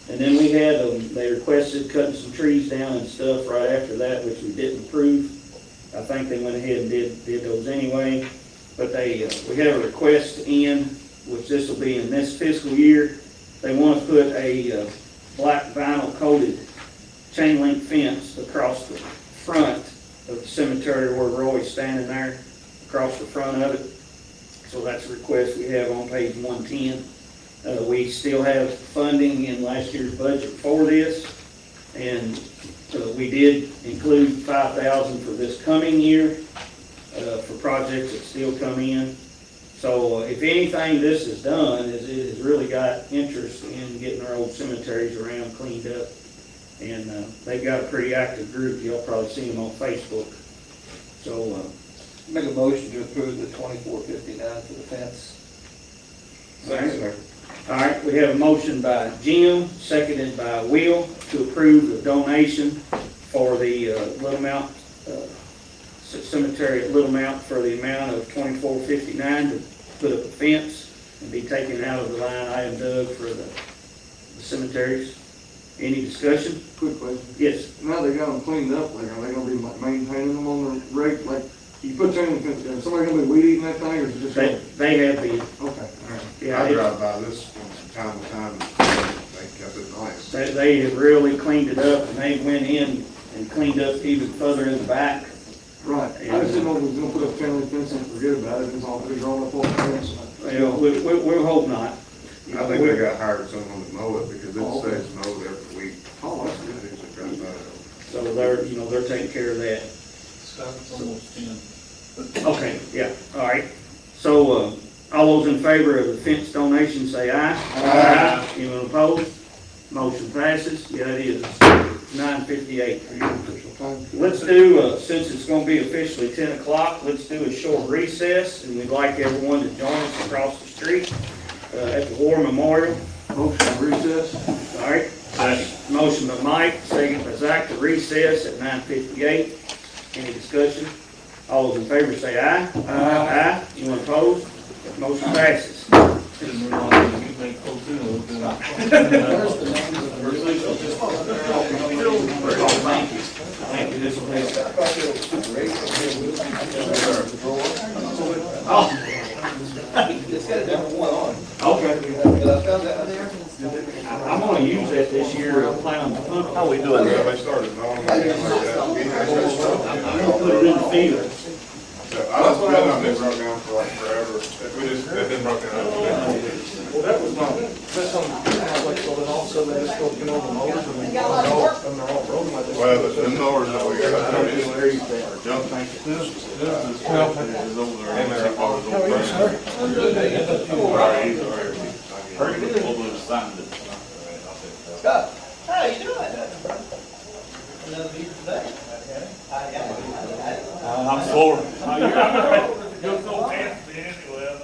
And then we had they requested cutting some trees down and stuff right after that, which we didn't approve. I think they went ahead and did those anyway. But we have a request in, which this will be in this fiscal year. They want to put a black vinyl coated chain link fence across the front of the cemetery where Roy's standing there, across the front of it. So that's a request we have on page 110. We still have funding in last year's budget for this, and we did include $5,000 for this coming year for projects that still come in. So if anything this has done is it has really got interest in getting our old cemeteries around cleaned up, and they've got a pretty active group. You'll probably see them on Facebook. So Make a motion to approve the 2459 for the fence. All right, we have a motion by Jim, seconded by Will, to approve the donation for the Little Mount Cemetery at Little Mount for the amount of $24.59 to put up a fence and be taken out of the line item, Doug, for the cemeteries. Any discussion? Quick question. Yes. Now they got them cleaned up, like, are they gonna be like maintaining them on the rate, like, you put chain link fence down, somebody gonna be weed eating that thing, or is it just? They have been, Okay, all right. yeah, I drive by this from time to time, they kept it nice. they have really cleaned it up, and they went in and cleaned up even further in the back. Right, I just didn't know if we was gonna put up chain link fence and forget about it, it's all gonna be drawn up on the fence. Well, we'll hope not. I think they got hired someone to mow it because Oh, it okay. stays mowed every week. Oh, that's They good. usually drive by it. So they're taking care of that. Scott, it's almost 10. Okay, yeah, all right. So, all those in favor of the fence donation, say aye. Aye. Anyone opposed? Motion passes. Yeah, it is. 9:58. Let's do, since it's gonna be officially 10 o'clock, let's do a short recess, and we'd like everyone to join us across the street, at the War Memorial. Motion to recess. All right? Motion by Mike, second by Zach to recess at 9:58. Any discussion? All those in favor say aye. Aye. Anyone opposed? Motion passes. Didn't realize you make folks do those, did I? Thank you. Thank you. This will help. Oh. It's got a different one on. Okay. But I found that there. I'm gonna use that this year. I'm planning to put How we doing there? They started mowing like that. it in the field. So I was been on this right now for like forever. We They've been broken up. Well, that was my, that's on the computer, I was like, well, then all of a sudden they just go, you know, the motors and they're all broken like this. Well, the mowers that we got I don't there know where you is think. junk. This is over there. And they're all How are you, sir? Alright, Pretty good. Over signed it. Scott, how you doing? Another meeting today? I'm sore. You're so nasty anyway.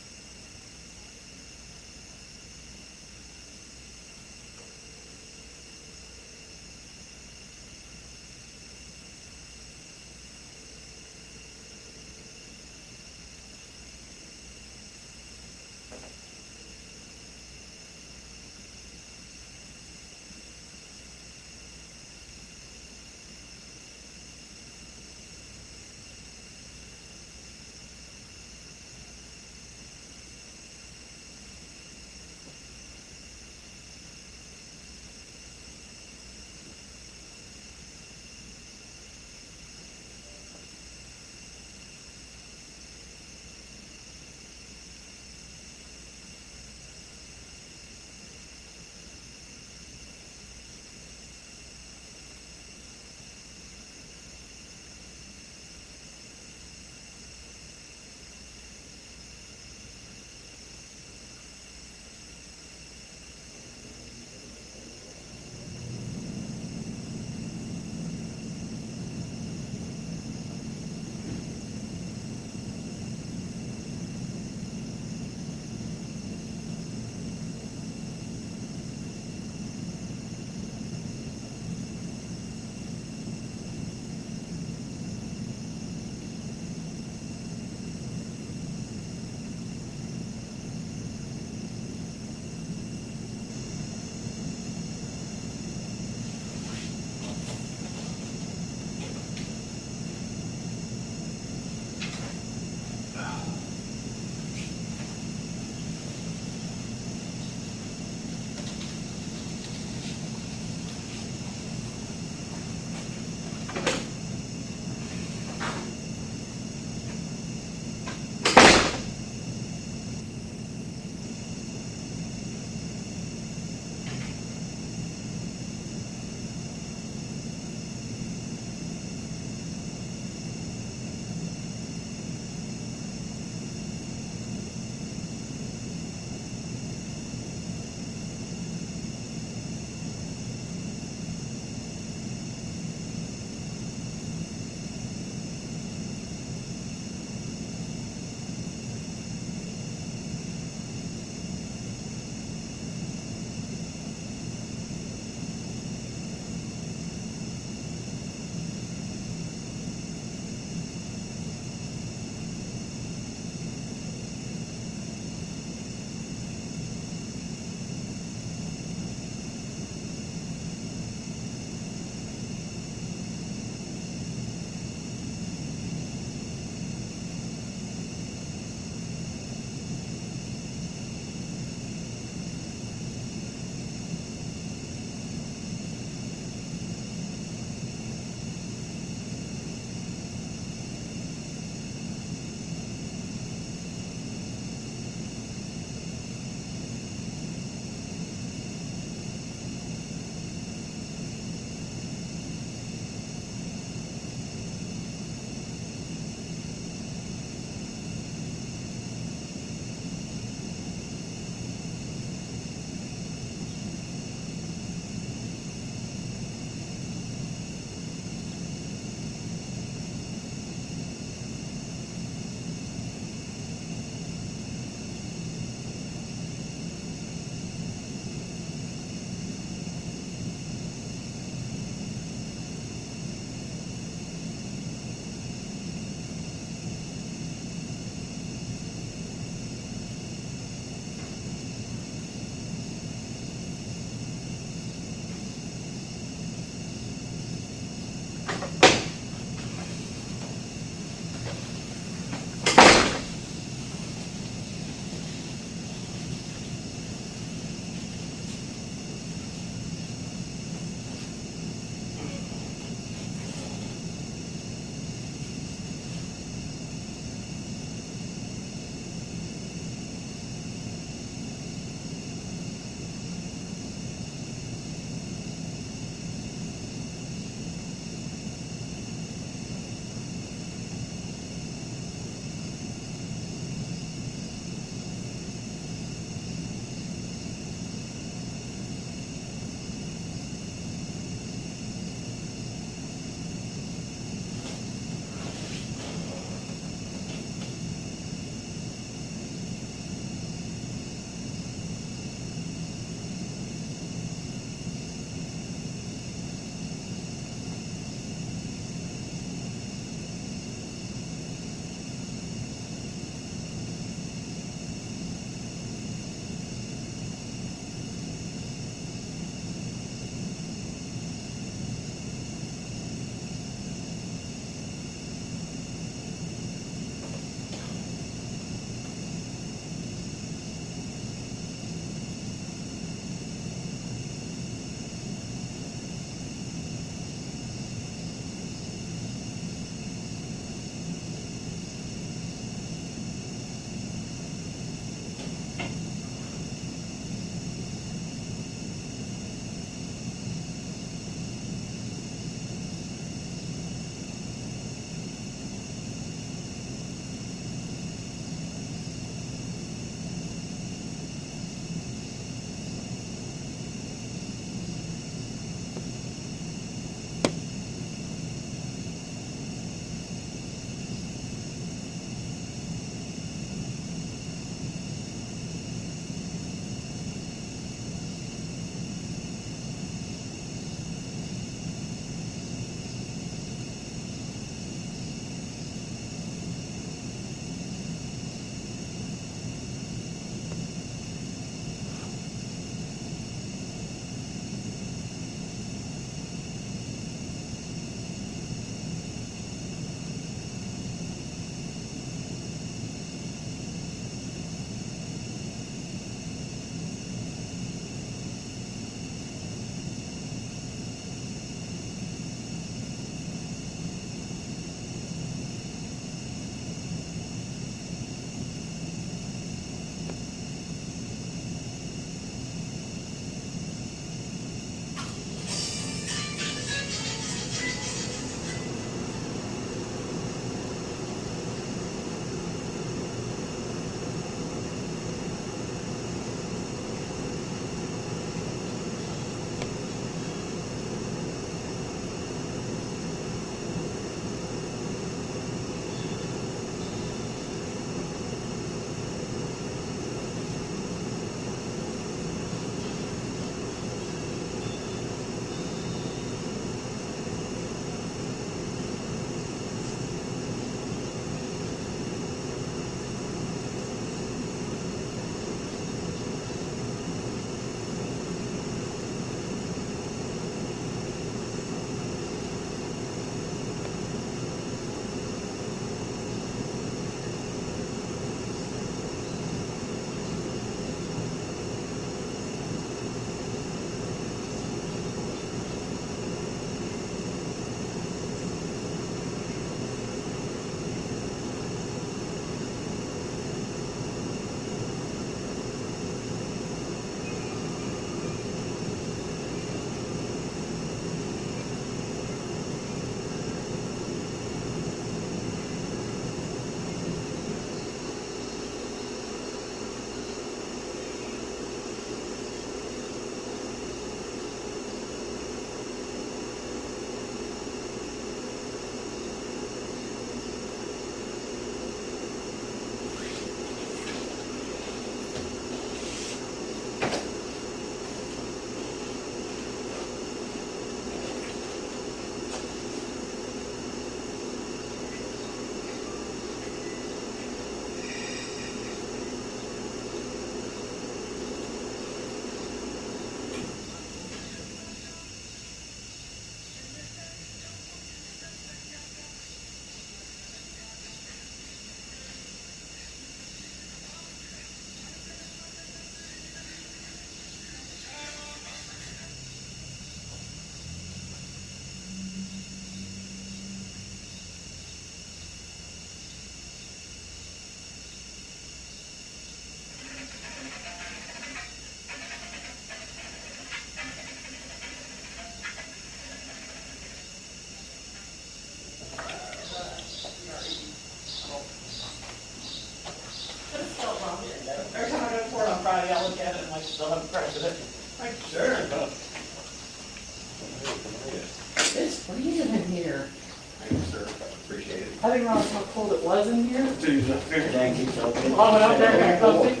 I didn't realize how cold it was in here. Thank you, Toby. I went out there and got coffee.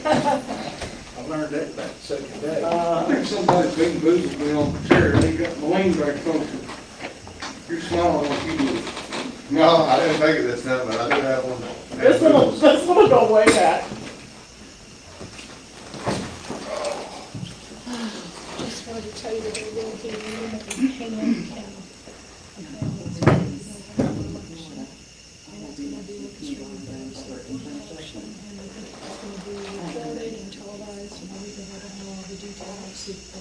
I learned that back the second day. I think somebody's been boozing me on the chair, and they got my wing back from. You're smiling like you do. No, I didn't make it this time, but I do have one. This one will go way back. Just wanted to tell you that they will be in hand and.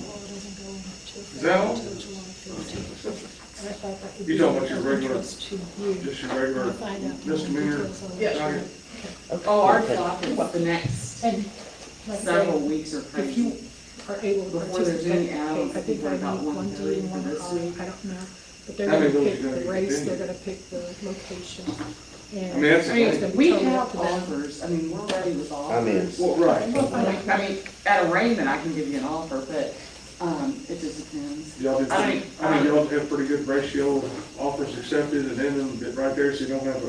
Is that all? You talking about your regular, just your regular misdemeanor? Yeah. Oh, our docket is the next And several weeks are if crazy. you are able to Before there's participate, any add-ons, I think we're I about need one 130 D and one for this R, week. I don't know. But they're How many gonna of those pick you gonna the get race, in? they're gonna pick the location. I mean, that's the it's thing. gonna be We totally up have to them. offers, I mean, we're ready with I'm in. offers. Well, right. I mean, at arraignment, I can give you an offer, but, it just depends. Y'all did, I mean, I mean, y'all have pretty good ratio of offers accepted and then them right there, so you don't have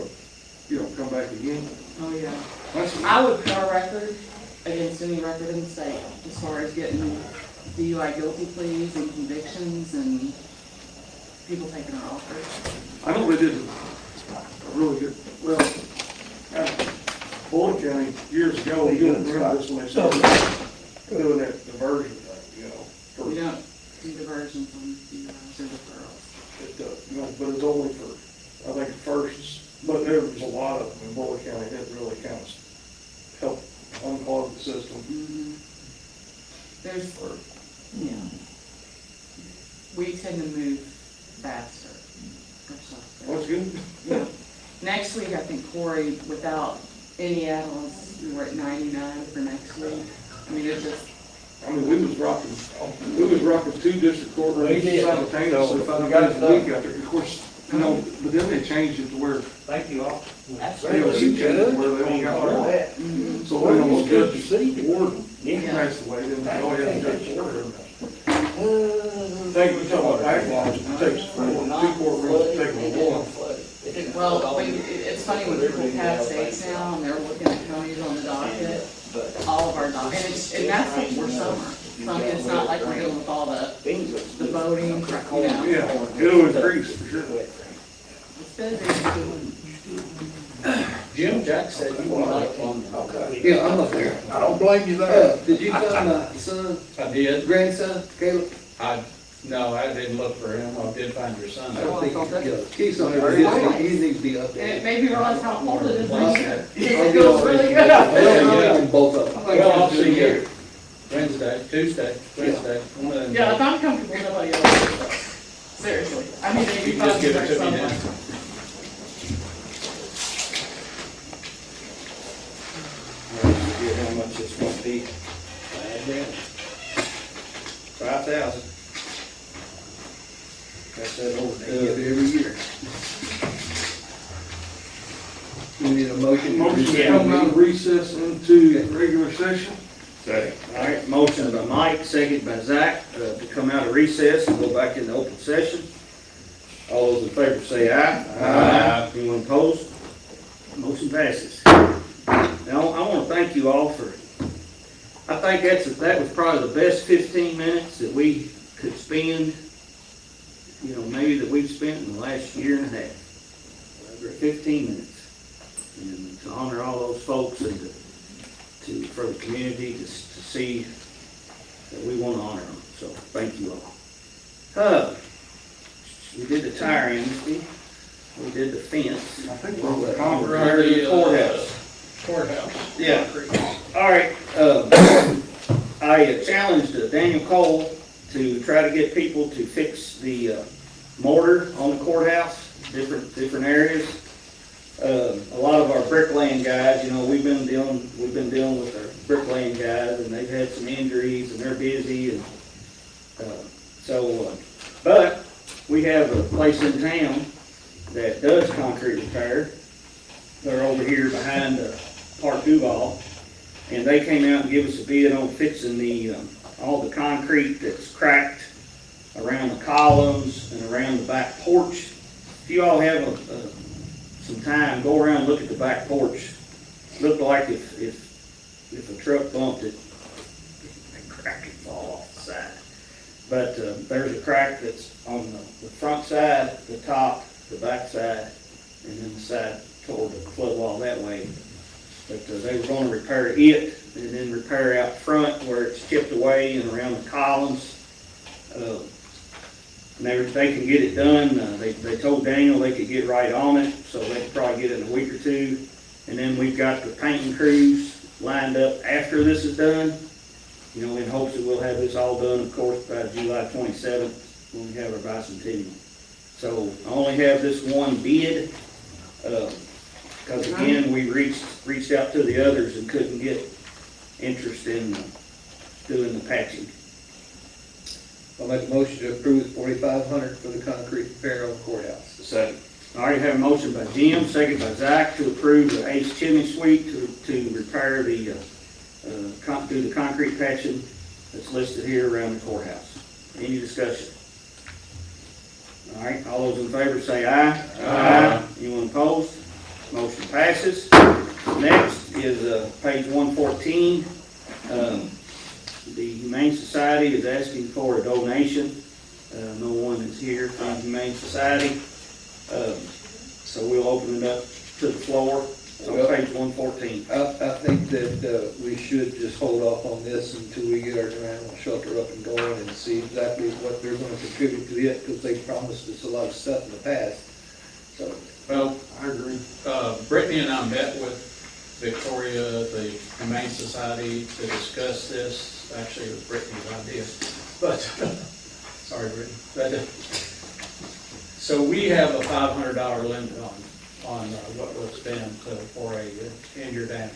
you don't come back again. Oh, yeah. That's, I would put our record against any record in the state as far as getting DUI guilty pleas and convictions and people taking our offers. I know they did a really good, well, Boyd County years ago, you don't remember this when they started doing that diversion thing, you know. for- We don't do diversions on DUIs or deferrals. you know, but it's only for, I think, firsts, but there was a lot of them in Boyd County that really kind of helped unclog the system. Mhm. There's, yeah. We tend to move faster. That's good. Yeah. Next week, I think Corey, without any add-ons, we were at 99 for next week. I mean, it's just, I mean, we was rocking two district court We races did. simultaneously, So, 5 we got days it a week done. out there. Of course, you know, but then they changed it to where, Thank you all. that's they changed it to where they only got one. Mhm. So when almost Judge Ward Yeah. passed away, then they only had Judge Ward. Think we talk about backlogs, it takes two courtrooms to take them one. Well, it's funny when people have states now and they're looking at counties on the docket, all of our dockets, and that's before summer. So I mean, it's not like we're dealing with all the voting, you know. Yeah, it'll increase for sure. It's busy. Jim Jack said you wanted to. Okay. Yeah, I'm up there. I don't blame you there. Did you find my son, I did. grandson, Caleb? No, I didn't look for him. I did find your son. I don't think he's on there, he needs to be And it updated. made me realize how cold it is. Well, It I'll get feels all really that. good. Yeah. On both of them. Well, I'll see you Wednesday, Tuesday, Wednesday, one of them. Yeah, if I'm comfortable, nobody else is. Seriously. I mean, they You can just give it to me now. Forget how much it's gonna be. 5,000. That's that old They get it every year. We need a motion. Motion to come out of recess into regular session. Second. All right, motion by Mike, second by Zach, to come out of recess and go back into open session. All those in favor say aye. Aye. Anyone opposed? Motion passes. Now, I want to thank you all for, I think that was probably the best 15 minutes that we could spend, you know, maybe that we've spent in the last year and a half. 15 minutes. And to honor all those folks and for the community to see that we want to honor them. So, thank you all. We did the tire industry. We did the fence. I think we're on the We're conference. under the courthouse. Courthouse. Yeah. All right, I challenged Daniel Cole to try to get people to fix the mortar on the courthouse, different areas. A lot of our bricklaying guys, you know, we've been dealing with our bricklaying guys, and they've had some injuries, and they're busy, and but we have a place in town that does concrete repair. They're over here behind Park Duval, and they came out and gave us a bid on fixing all the concrete that's cracked around the columns and around the back porch. If you all have some time, go around and look at the back porch. Looked like if a truck bumped it, a crack would fall off the side. But there's a crack that's on the front side, the top, the back side, and then the side toward the flood wall that way. But they were gonna repair it and then repair out front where it's chipped away and around the columns. And they can get it done. They told Daniel they could get right on it, so they could probably get it in a week or two. And then we've got the painting crews lined up after this is done, you know, in hopes that we'll have this all done, of course, by July 27th, when we have our bicentennial. So I only have this one bid, because again, we reached out to the others and couldn't get interest in doing the patching. I'll make a motion to approve $4,500 for the concrete repair on the courthouse. Second. I already have a motion by Jim, second by Zach, to approve the Ace Chimney Suite to repair the, do the concrete patching that's listed here around the courthouse. Any discussion? All right, all those in favor say aye. Aye. Anyone opposed? Motion passes. Next is page 114. The Humane Society is asking for a donation. No one is here from the Humane Society. So we'll open it up to the floor. On page 114. I think that we should just hold off on this until we get our animal shelter up and going and see exactly what they're going to contribute to it, because they promised us a lot of stuff in the past. So, Well, I agree. Brittany and I met with Victoria, the Humane Society, to discuss this. Actually, it was Brittany's idea, but, sorry, Brittany. But, so we have a $500 limit on what we'll spend for a injured animal.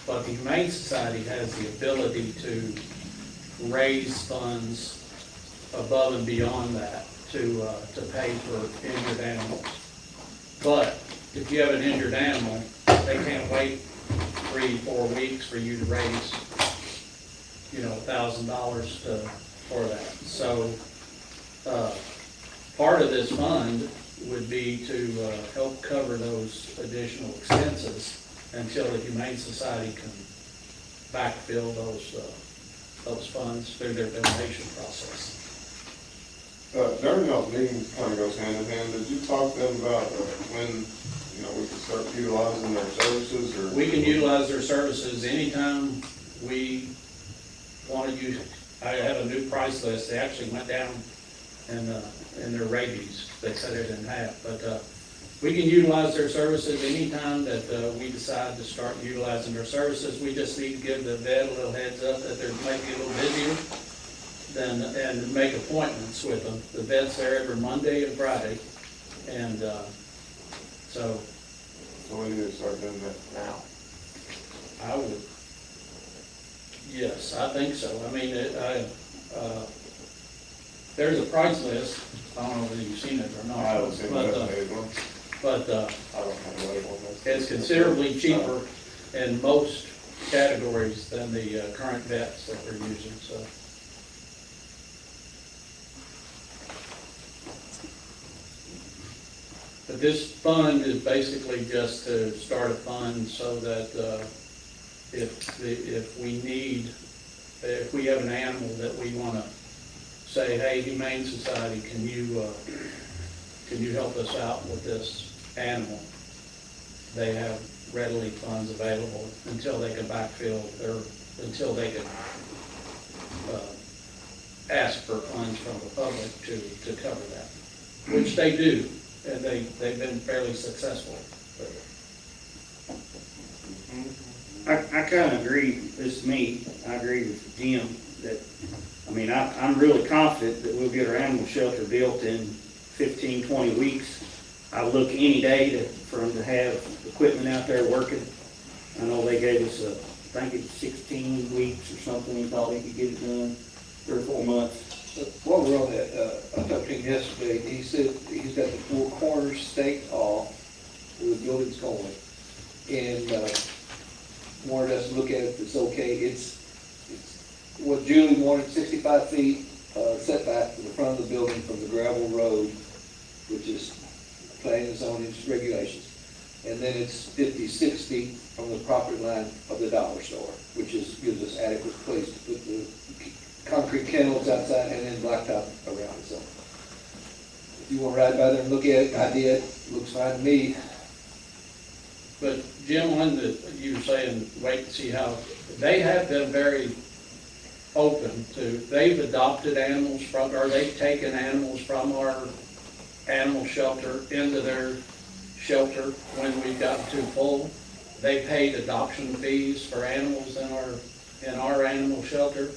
But the Humane Society has the ability to raise funds above and beyond that to pay for injured animals. But if you have an injured animal, they can't wait 3-4 weeks for you to raise, $1,000 for that. So part of this fund would be to help cover those additional expenses until the Humane Society can backfill those funds through their donation process. During those meetings, kind of goes hand in hand, did you talk to them about when, we can start utilizing their services, or? We can utilize their services anytime we want to use it. I have a new price list. They actually went down in their rabies. They cut it in half, but we can utilize their services anytime that we decide to start utilizing their services. We just need to give the vet a little heads up that they're maybe a little busier and make appointments with them. The vet's there every Monday and Friday, and so we need to start doing that now. I would, yes, I think so. I mean, there's a price list. I don't know whether you've seen it or not. I haven't seen it. But I don't have a label on this. it's considerably cheaper in most categories than the current vets that we're using, so. But this fund is basically just to start a fund so that if we have an animal that we want to say, hey, Humane Society, can you help us out with this animal? They have readily funds available until they can backfill until they can ask for funds from the public to cover that, which they do. And they've been fairly successful. I kind of agree, this is me, I agree with Jim that, I'm really confident that we'll get our animal shelter built in 15-20 weeks. I look any day for them to have equipment out there working. I know they gave us I think it's 16 weeks or something, we thought they could get it done, 3 or 4 months. While we're on that, I talked to him yesterday, he said he's got the 4 corners staked off where the building's going. And wanted us to look at it if it's okay. It's what Julie wanted, 65 feet setback to the front of the building from the gravel road, which is planning and zoning regulations. And then it's 50-60 from the property line of the dollar store, which gives us adequate place to put the concrete kennels outside and then blacktop around it. So if you want to ride by there and look at it, I did, looks fine to me. But Jim, one that you were saying, wait to see how, they have been very open to, they've adopted animals from, or they've taken animals from our animal shelter into their shelter when we've gotten too full. They paid adoption fees for animals in our animal shelter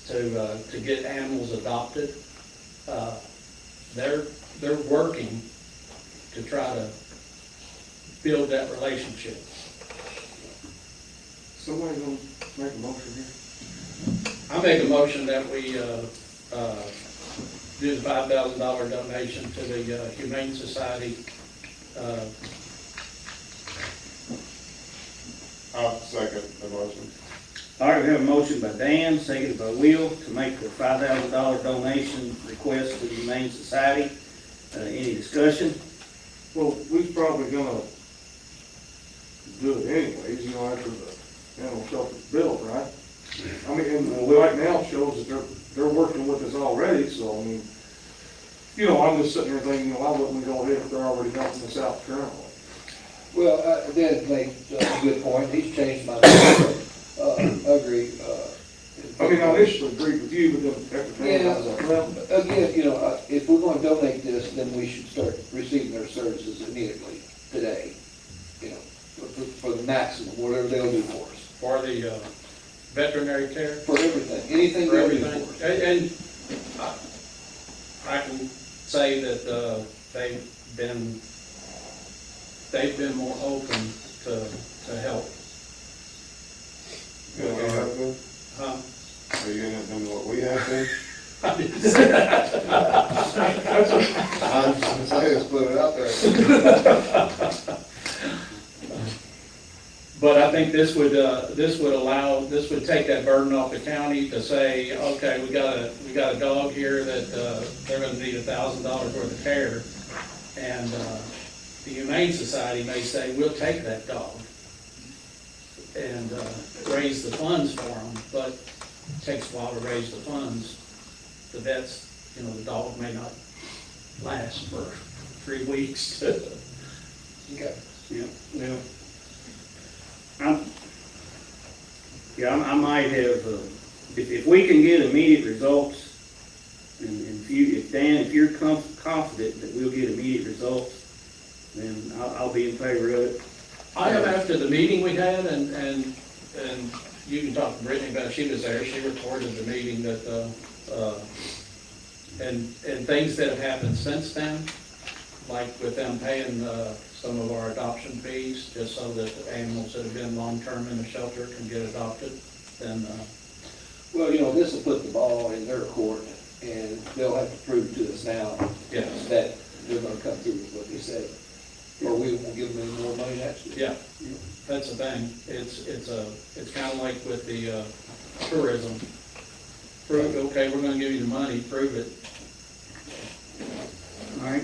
to get animals adopted. They're working to try to build that relationship. Somebody gonna make a motion here? I make a motion that we do the $5,000 donation to the Humane Society. I'll second the motion. All right, we have a motion by Dan, seconded by Will, to make the $5,000 donation request to the Humane Society. Any discussion? Well, we're probably gonna do it anyways, you know, after the animal shelter's built, right? I mean, and right now shows that they're working with us already, so I mean, you know, I'm just sitting there thinking, well, why wouldn't we go ahead if they're already helping us out currently? Well, Dan made a good point, he's changed my mind. Agree. I mean, I initially agreed with you, but then after paying, I was like, well, Again, you know, if we're going to donate this, then we should start receiving their services immediately, today. You know, for the maximum, whatever they'll do for us. For the veterinary care. For everything, anything For they'll do everything. for us. And I can say that they've been more open to help. You know what I have been? Huh? Are you gonna do what we have been? I didn't say that. I'm just gonna say, let's put it out there. But I think this would take that burden off the county to say, okay, we got a dog here that, they're gonna need $1,000 worth of care. And, the Humane Society may say, we'll take that dog and, raise the funds for them, but it takes a while to raise the funds. The vets, you know, the dog may not last for 3 weeks. Okay. Yeah. I might have, if we can get immediate results, and if you're confident that we'll get immediate results, then I'll be in favor of it. I am after the meeting we had, and you can talk to Brittany about it, she was there, she reported the meeting that, and things that have happened since then, like with them paying, some of our adoption fees, just so that the animals that have been long-term in the shelter can get adopted, then, Well, you know, this will put the ball in their court, and they'll have to prove to us now yes. that they're gonna come through with what they said. Or we won't give them any more money actually. Yeah, that's the thing. It's kind of like with the tourism. Prove, okay, we're gonna give you the money, prove it. All right.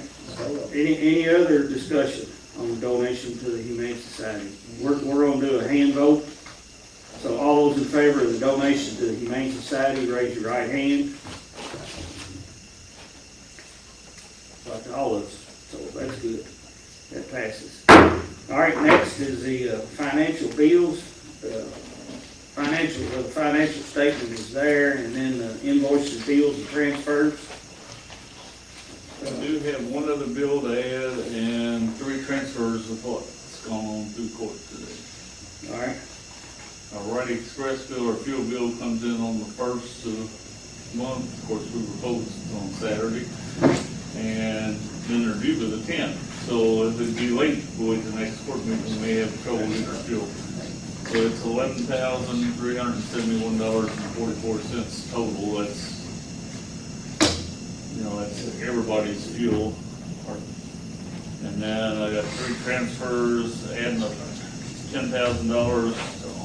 Any other discussion on the donation to the Humane Society? We're gonna do a hand vote. So all those in favor of the donation to the Humane Society, raise your right hand. Like all of us, so that's good. That passes. All right, next is the financial bills. The financial statement is there, and then the invoices, bills, and transfers. I do have one other bill to add and 3 transfers of what's gone on through court today. All right. Our Right Express bill or fuel bill comes in on the first month. Of course, we were posted on Saturday. And then they're due to the 10th. So if it'd be late, boys, the next court meeting, we may have trouble with our fuel. So it's $11,371.44 total. That's, you know, that's everybody's fuel. And then I got 3 transfers, adding up $10,000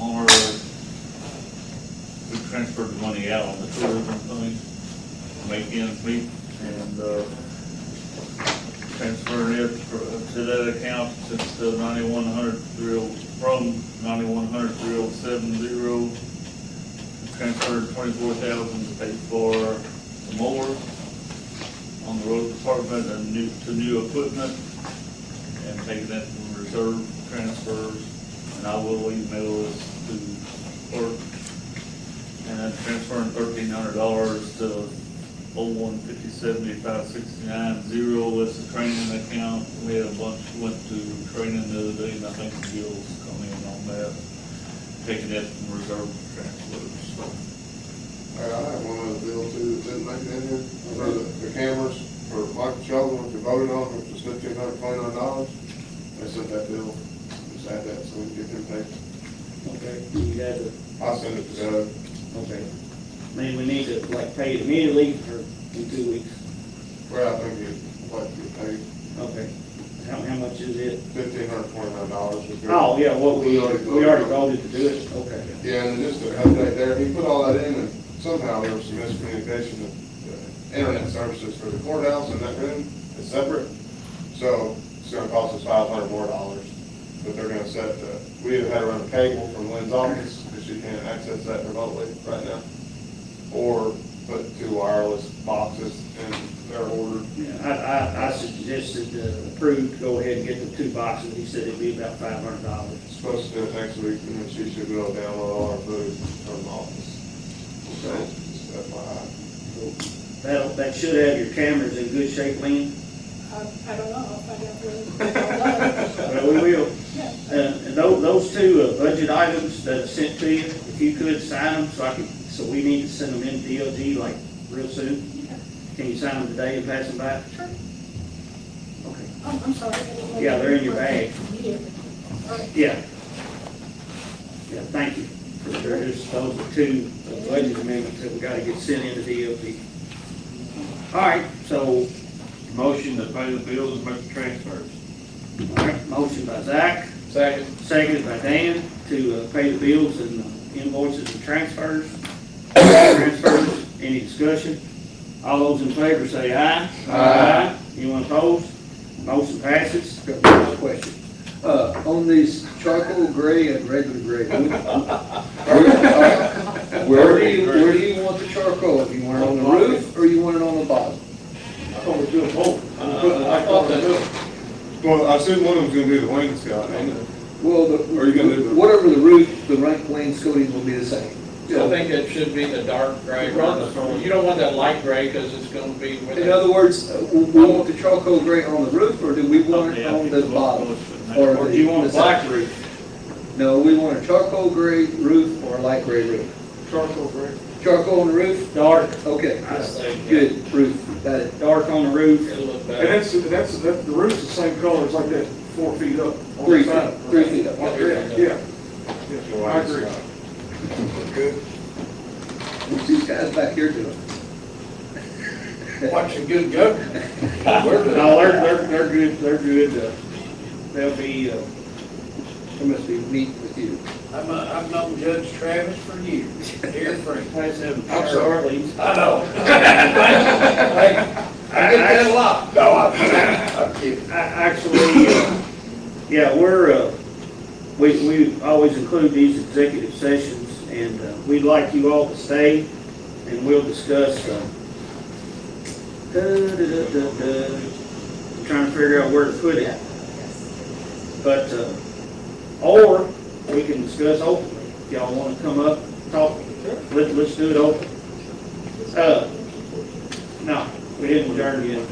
on our, we transferred the money out on the tourism thing, make ends meet, and transferring it to that account, since the 9100 from 9100 transferred 24,000 to pay for the mower on the road department and new equipment, and taking that from reserve transfers, and I will email this to clerk. And then transferring $1,300 to 015070569 that's the training account. We had a bunch went to training the other day, and I think the bills come in on that, taking that from reserve transfers. I have one other bill too that didn't make it in here, for the cameras for Michael Sheldon, which we voted on, which was $1,529. They sent that bill, just add that so we can get them paid. Okay, you got to, I'll send it to Doug. okay. Maybe we need to like pay it immediately or in 2 weeks. Well, I think you'd like to get paid Okay. How much is it? $1,529. Oh, yeah, what we already voted to do it, okay. Yeah, and just to update there, he put all that in, and somehow there was some miscommunication that the internet services for the courthouse in that room is separate. So it's gonna cost us $500 more, but they're gonna set we either had to run a cable from Lynn's office, because she can't access that remotely right now, or put 2 wireless boxes in their order. Yeah, I suggested approved to go ahead and get the 2 boxes. He said it'd be about $500. Supposed to do it next week, and then she should be able to download all our footage from the office. So, just FYI. That should have your cameras in good shape, Lynn. I don't know if I got Well, we will. And those 2 budget items that I sent to you, if you could sign them, so we need to send them in DOT like real soon. Can you sign them today and pass them back? Sure. Okay. Oh, I'm sorry. Yeah, they're in your bag. All right. Yeah. Yeah, thank you. Those are 2 budget amendments that we gotta get sent into DOT. All right, so, Motion to pay the bills and make the transfers. all right, motion by Zach, Second. seconded by Dan to pay the bills and invoices and transfers. Any discussion? All those in favor say aye. Aye. Anyone opposed? Motion passes. Got one question. On these charcoal gray and regular gray, where do you want the charcoal? Do you want it on the roof or you want it on the bottom? I thought we were doing both. I thought that. Well, I assume one of them's gonna be the wainscot, ain't it? Well, Or you gonna do the- whatever the roof, the rank wainscoting will be the same. I think it should be the dark gray. You don't want that light gray because it's gonna be with In it. other words, we want the charcoal gray on the roof or do we want it on the bottom? Or do you want a black roof? No, we want a charcoal gray roof or a light gray roof. Charcoal gray. Charcoal on the roof? Dark, Okay, I say, good, roof, got it. dark on the roof. it'll look And better. that's, the roof's the same color, it's like that 4 feet up. on the 3 side. feet, 3 feet up. Yeah, yeah, I agree. Good. What's these guys back here doing? Watching good government. No, they're good, they'll be, They must be meeting with you. I've known Judge Travis for years, dear friend. pass them. I'm sorry. I know. I I get that a lot. No, I'm kidding. Actually, yeah, we always include these executive sessions, and we'd like you all to stay, and we'll discuss, I'm trying to figure out where to put it. But, or we can discuss openly. If y'all want to come up, talk, let's do it open. No, we didn't adjourn yet.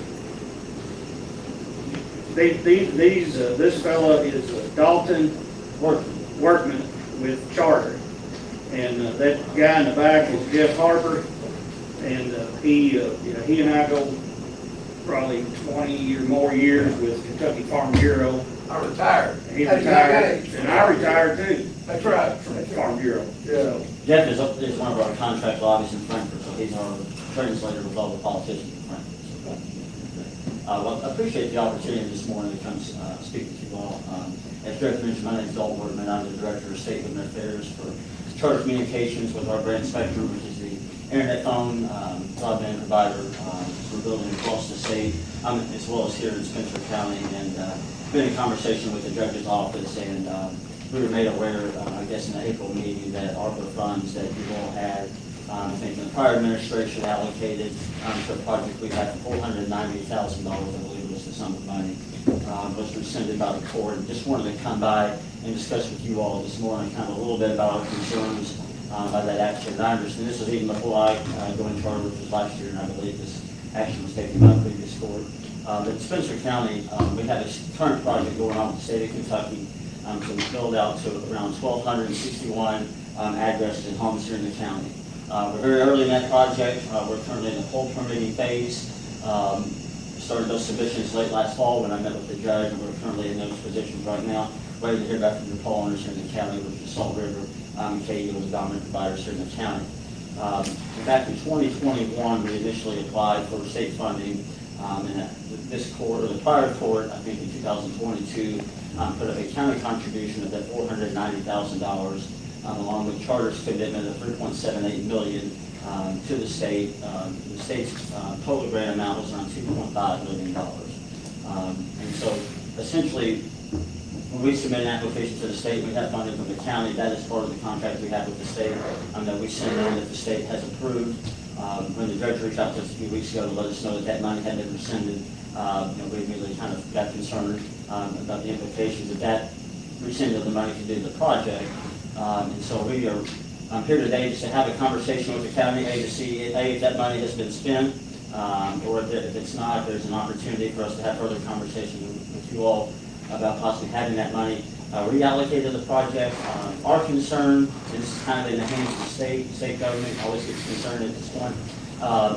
This fella is Dalton Workman with Charter. And that guy in the back is Jeff Harper. And he and I go probably 20 or more years with Kentucky Farm Bureau. I retired. He retired, and I retired too That's right. from Farm Bureau. Yeah. Jeff is one of our contract lobbyists in Frankfurt, so he's our translator with all the politicians in Frankfurt. Well, I appreciate the opportunity this morning to come speak with you all. As Jeff mentioned, my name is Dalton Workman. I'm the Director of State Government Affairs for Charter Communications with our brand Spectrum, which is the internet phone, broadband provider for building across the state, as well as here in Spencer County. And been in conversation with the judge's office, and we were made aware, I guess in the April meeting, that ARPA funds that you all had, I think the prior administration allocated to a project we had $490,000, I believe was the sum of money, was rescinded by the court. Just wanted to come by and discuss with you all this morning kind of a little bit about our concerns by that action. And I understand this was even before I joined charter, which was last year, and I believe this action was taken by the previous court. But in Spencer County, we have a current project going on in the state of Kentucky to build out to around 1,261 addresses and homes here in the county. We're very early in that project. We're currently in the whole permitting phase. Started those submissions late last fall when I met with the judge, and we're currently in those positions right now, waiting to hear back from the poll owners here in the county, which is Salt River, and KU are the dominant providers here in the county. Back in 2021, we initially applied for state funding, and this court, or the prior court, I think in 2022, put up a county contribution of that $490,000, along with charter's commitment of $3.78 million to the state. The state's total grant amount was around $2.5 million. And so essentially, when we submit an application to the state, we have funding from the county. That is part of the contract we have with the state that we send in that the state has approved. When the judge reached out to us a few weeks ago to let us know that that money had been rescinded, we immediately kind of got concerned about the implications of that rescinding of the money to do the project. And so we are here today just to have a conversation with the county, to see if that money has been spent, or if it's not, if there's an opportunity for us to have further conversation with you all about possibly having that money reallocated to the project. Our concern, and this is kind of in the hands of the state government, always gets concerned at this point,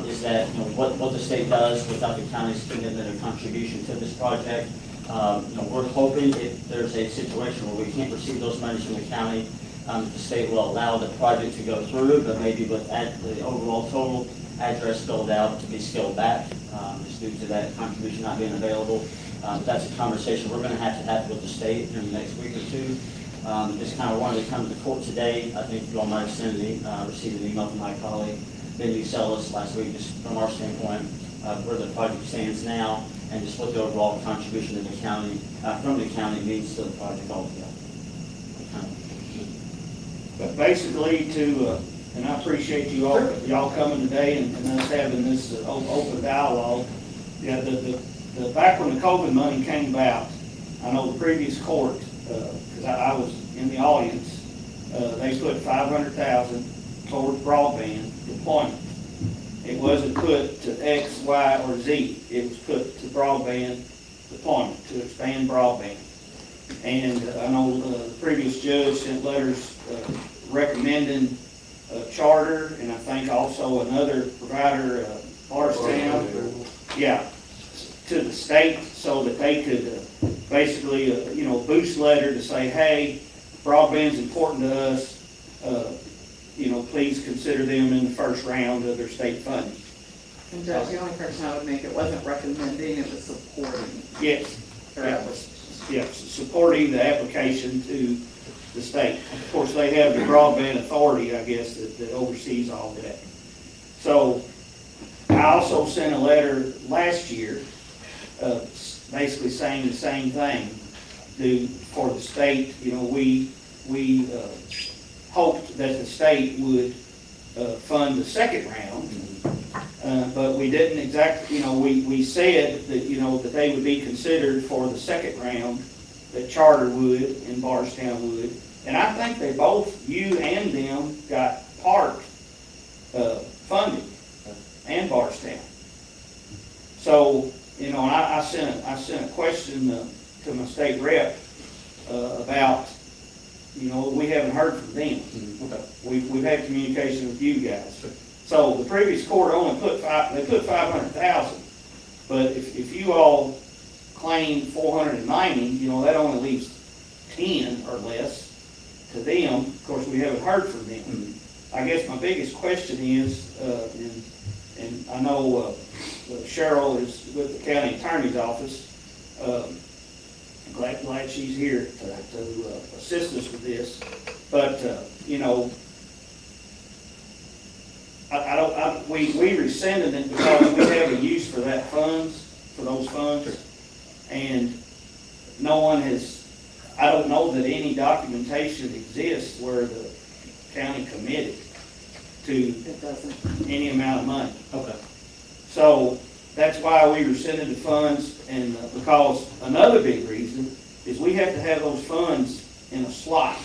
is that what the state does without the county's commitment or contribution to this project. We're hoping if there's a situation where we can't receive those monies from the county, the state will allow the project to go through, but maybe with the overall total address filled out to be scaled back, just due to that contribution not being available. That's a conversation we're going to have with the state in the next week or two. Just kind of wanted to come to the court today. I think you all might have received an email from my colleague, Ben Ucelis, last week, just from our standpoint, where the project stands now, and just what the overall contribution to the county, from the county means to the project altogether. But basically and I appreciate y'all coming today and us having this open dialogue. Yeah, back when the COVID money came about, I know the previous court, because I was in the audience, they put $500,000 towards broadband deployment. It wasn't put to X, Y, or Z. It was put to broadband deployment, to expand broadband. And I know the previous judge sent letters recommending charter, and I think also another provider, Barstown, to the state, so that they could basically, boost letter to say, hey, broadband's important to us. Please consider them in the first round of their state funding. And Judge, the only person I would make, it wasn't recommending, it was supporting. Yes. Yes, supporting the application to the state. Of course, they have the broadband authority, I guess, that oversees all that. So I also sent a letter last year, basically saying the same thing. For the state, we hoped that the state would fund the second round, but we didn't exactly, we said that, that they would be considered for the second round, that Charter would and Barstown would. And I think they both, you and them, got part funding, and Barstown. So, I sent a question to my state rep about, we haven't heard from them. We've had communication with you guys. So the previous court only put $500,000, but if you all claim 490, that only leaves 10 or less to them. Of course, we haven't heard from them. I guess my biggest question is, and I know Cheryl is with the county attorney's office. Glad she's here to assist us with this. But, I we rescinded it because we have a use for those funds. And no one has, I don't know that any documentation exists where the county committed to It doesn't. any amount of money. Okay. So that's why we rescinded the funds, and because another big reason is we have to have those funds in a slot,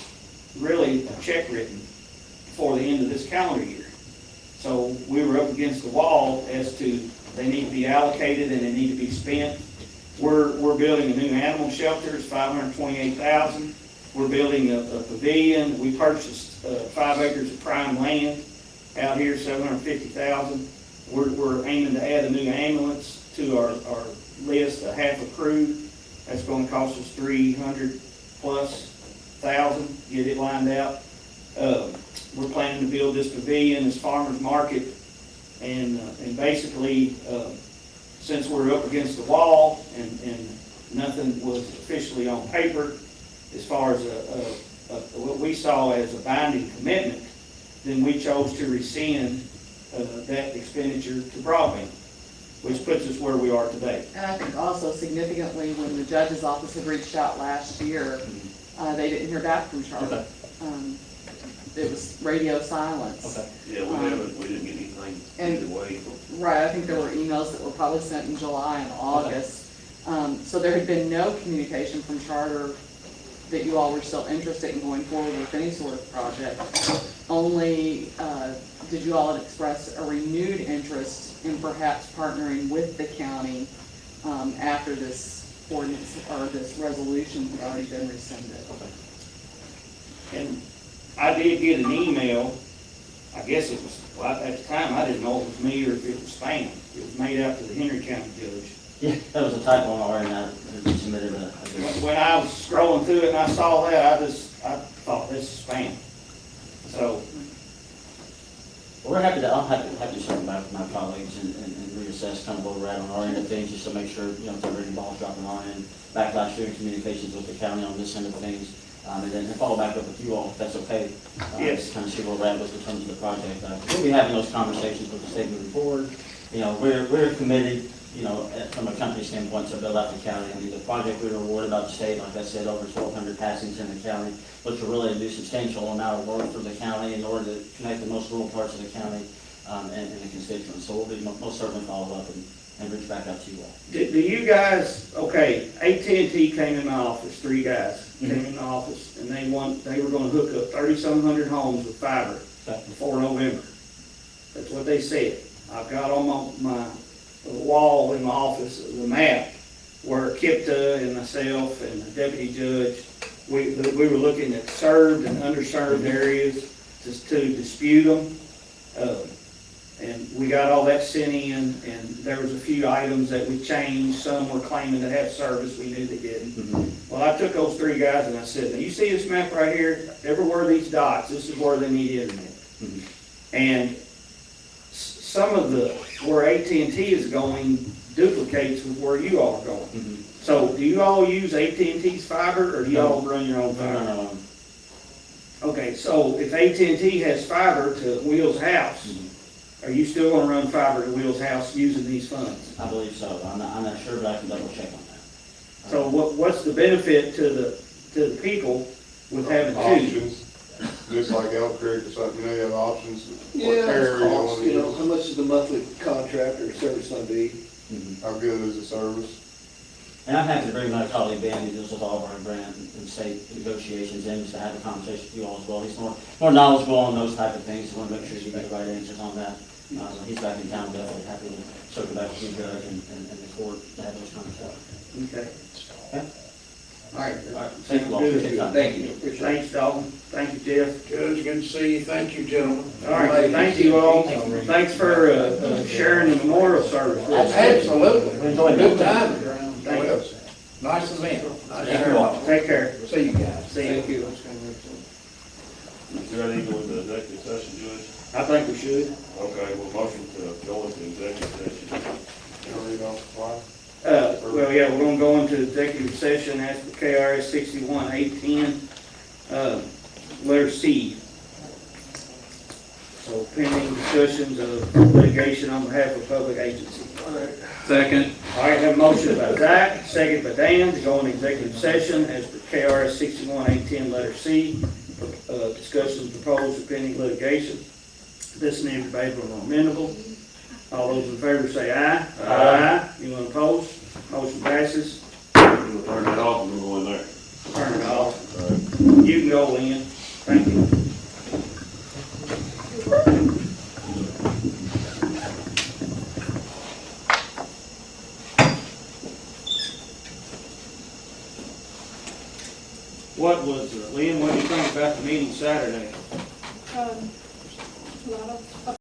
really a check written before the end of this calendar year. So we were up against the wall as to they need to be allocated and they need to be spent. We're building a new animal shelter, it's $528,000. We're building a pavilion. We purchased 5 acres of prime land out here, $750,000. We're aiming to add a new ambulance to our list, a half a crew. That's going to cost us $300,000+, get it lined out. We're planning to build this pavilion, this farmer's market, and basically, since we're up against the wall and nothing was officially on paper as far as what we saw as a binding commitment, then we chose to rescind that expenditure to broadband, which puts us where we are today. And I think also significantly, when the judge's office had reached out last year, they didn't hear back from Charlotte. Okay. It was radio silence. Okay. Yeah, we didn't get anything either way. Right, I think there were emails that were probably sent in July and August. So there had been no communication from Charter that you all were still interested in going forward with any sort of project. Only did you all express a renewed interest in perhaps partnering with the county after this ordinance or this resolution had already been rescinded. And I did get an email, I guess it was, well, at the time, I didn't know if it was me or if it was spam. It was made out to the Henry County judge. Yeah, that was a typo on our end, I submitted a. When I was scrolling through it and I saw that, I thought, this is spam. So, Well, we're happy to, I'll have to circle back with my colleagues and reassess kind of where we're at on our end of things, just to make sure, if there are any balls dropping on our end. Backlash through communications with the county on this end of things, and then follow back up with you all, if that's okay. Yes. Kind of see where we're at with the terms of the project. We'll be having those conversations with the state moving forward. We're committed, from a company standpoint, to build out the county. I mean, the project we were awarded by the state, like I said, over 1,200 passings in the county, which will really do substantial amount of work for the county in order to connect the most rural parts of the county and the constituents. So we'll be most certainly follow up and reach back out to you all. do you guys, okay, AT&T came in my office, 3 guys came in the office, and they were gonna hook up 3,700 homes with fiber before November. That's what they said. I've got on my wall in my office the map where Kipta and myself and the deputy judge, we were looking at served and underserved areas just to dispute them. And we got all that sent in, and there was a few items that we changed. Some were claiming to have service, we knew they didn't. Well, I took those 3 guys and I said, now you see this map right here? Everywhere these dots, this is where they need internet. And some of where AT&T is going duplicates with where you all are going. So do you all use AT&T's fiber, or do you all run your own fiber? No. Okay, so if AT&T has fiber to Will's house, are you still gonna run fiber to Will's house using these funds? I believe so. I'm not sure, but I can double check on that. So what's the benefit to the people with having 2? Options, just like Elk Creek or something, you have options. What carrier you cost, want to use. how much is the monthly contract or service gonna be? How good is the service? And I'm happy to bring my colleague Ben, who deals with all of our grant and state negotiations, in just to have a conversation with you all as well. He's more knowledgeable on those type of things. We want to make sure you get the right answers on that. He's back in town, definitely happy to circle back with you, Judge, and the court to have those conversations. Okay. Okay? All right. Thank you all. Appreciate your time. Thank you. Thanks, Dalton. Thank you, Jeff. Judge, good to see you. Thank you, gentlemen. All right, thank you all. Thanks for sharing the memorial service with us. Absolutely. Enjoyed Good it. time. Thank you. Nice event. Nice Thank you all. turnout. Take care. See you guys. See you. Thank you. Is there any go into executive session, Judge? I think we should. Okay, well, motion to go into executive session. You don't read off the fly? Well, yeah, we're gonna go into executive session as per KRS 61-810, letter C. So pending discussions of litigation on behalf of public agency. Second. All right, have a motion by Zach, second by Dan, to go into executive session as per KRS 61-810, letter C, discussion proposed or pending litigation. This need debatable or amendable. All those in favor say aye. Aye. Anyone opposed? Motion passes. We'll turn that off and we'll go in there. Turn it off. You can go in. Thank you. What was, Lynn, what do you think about the meeting Saturday? A lot of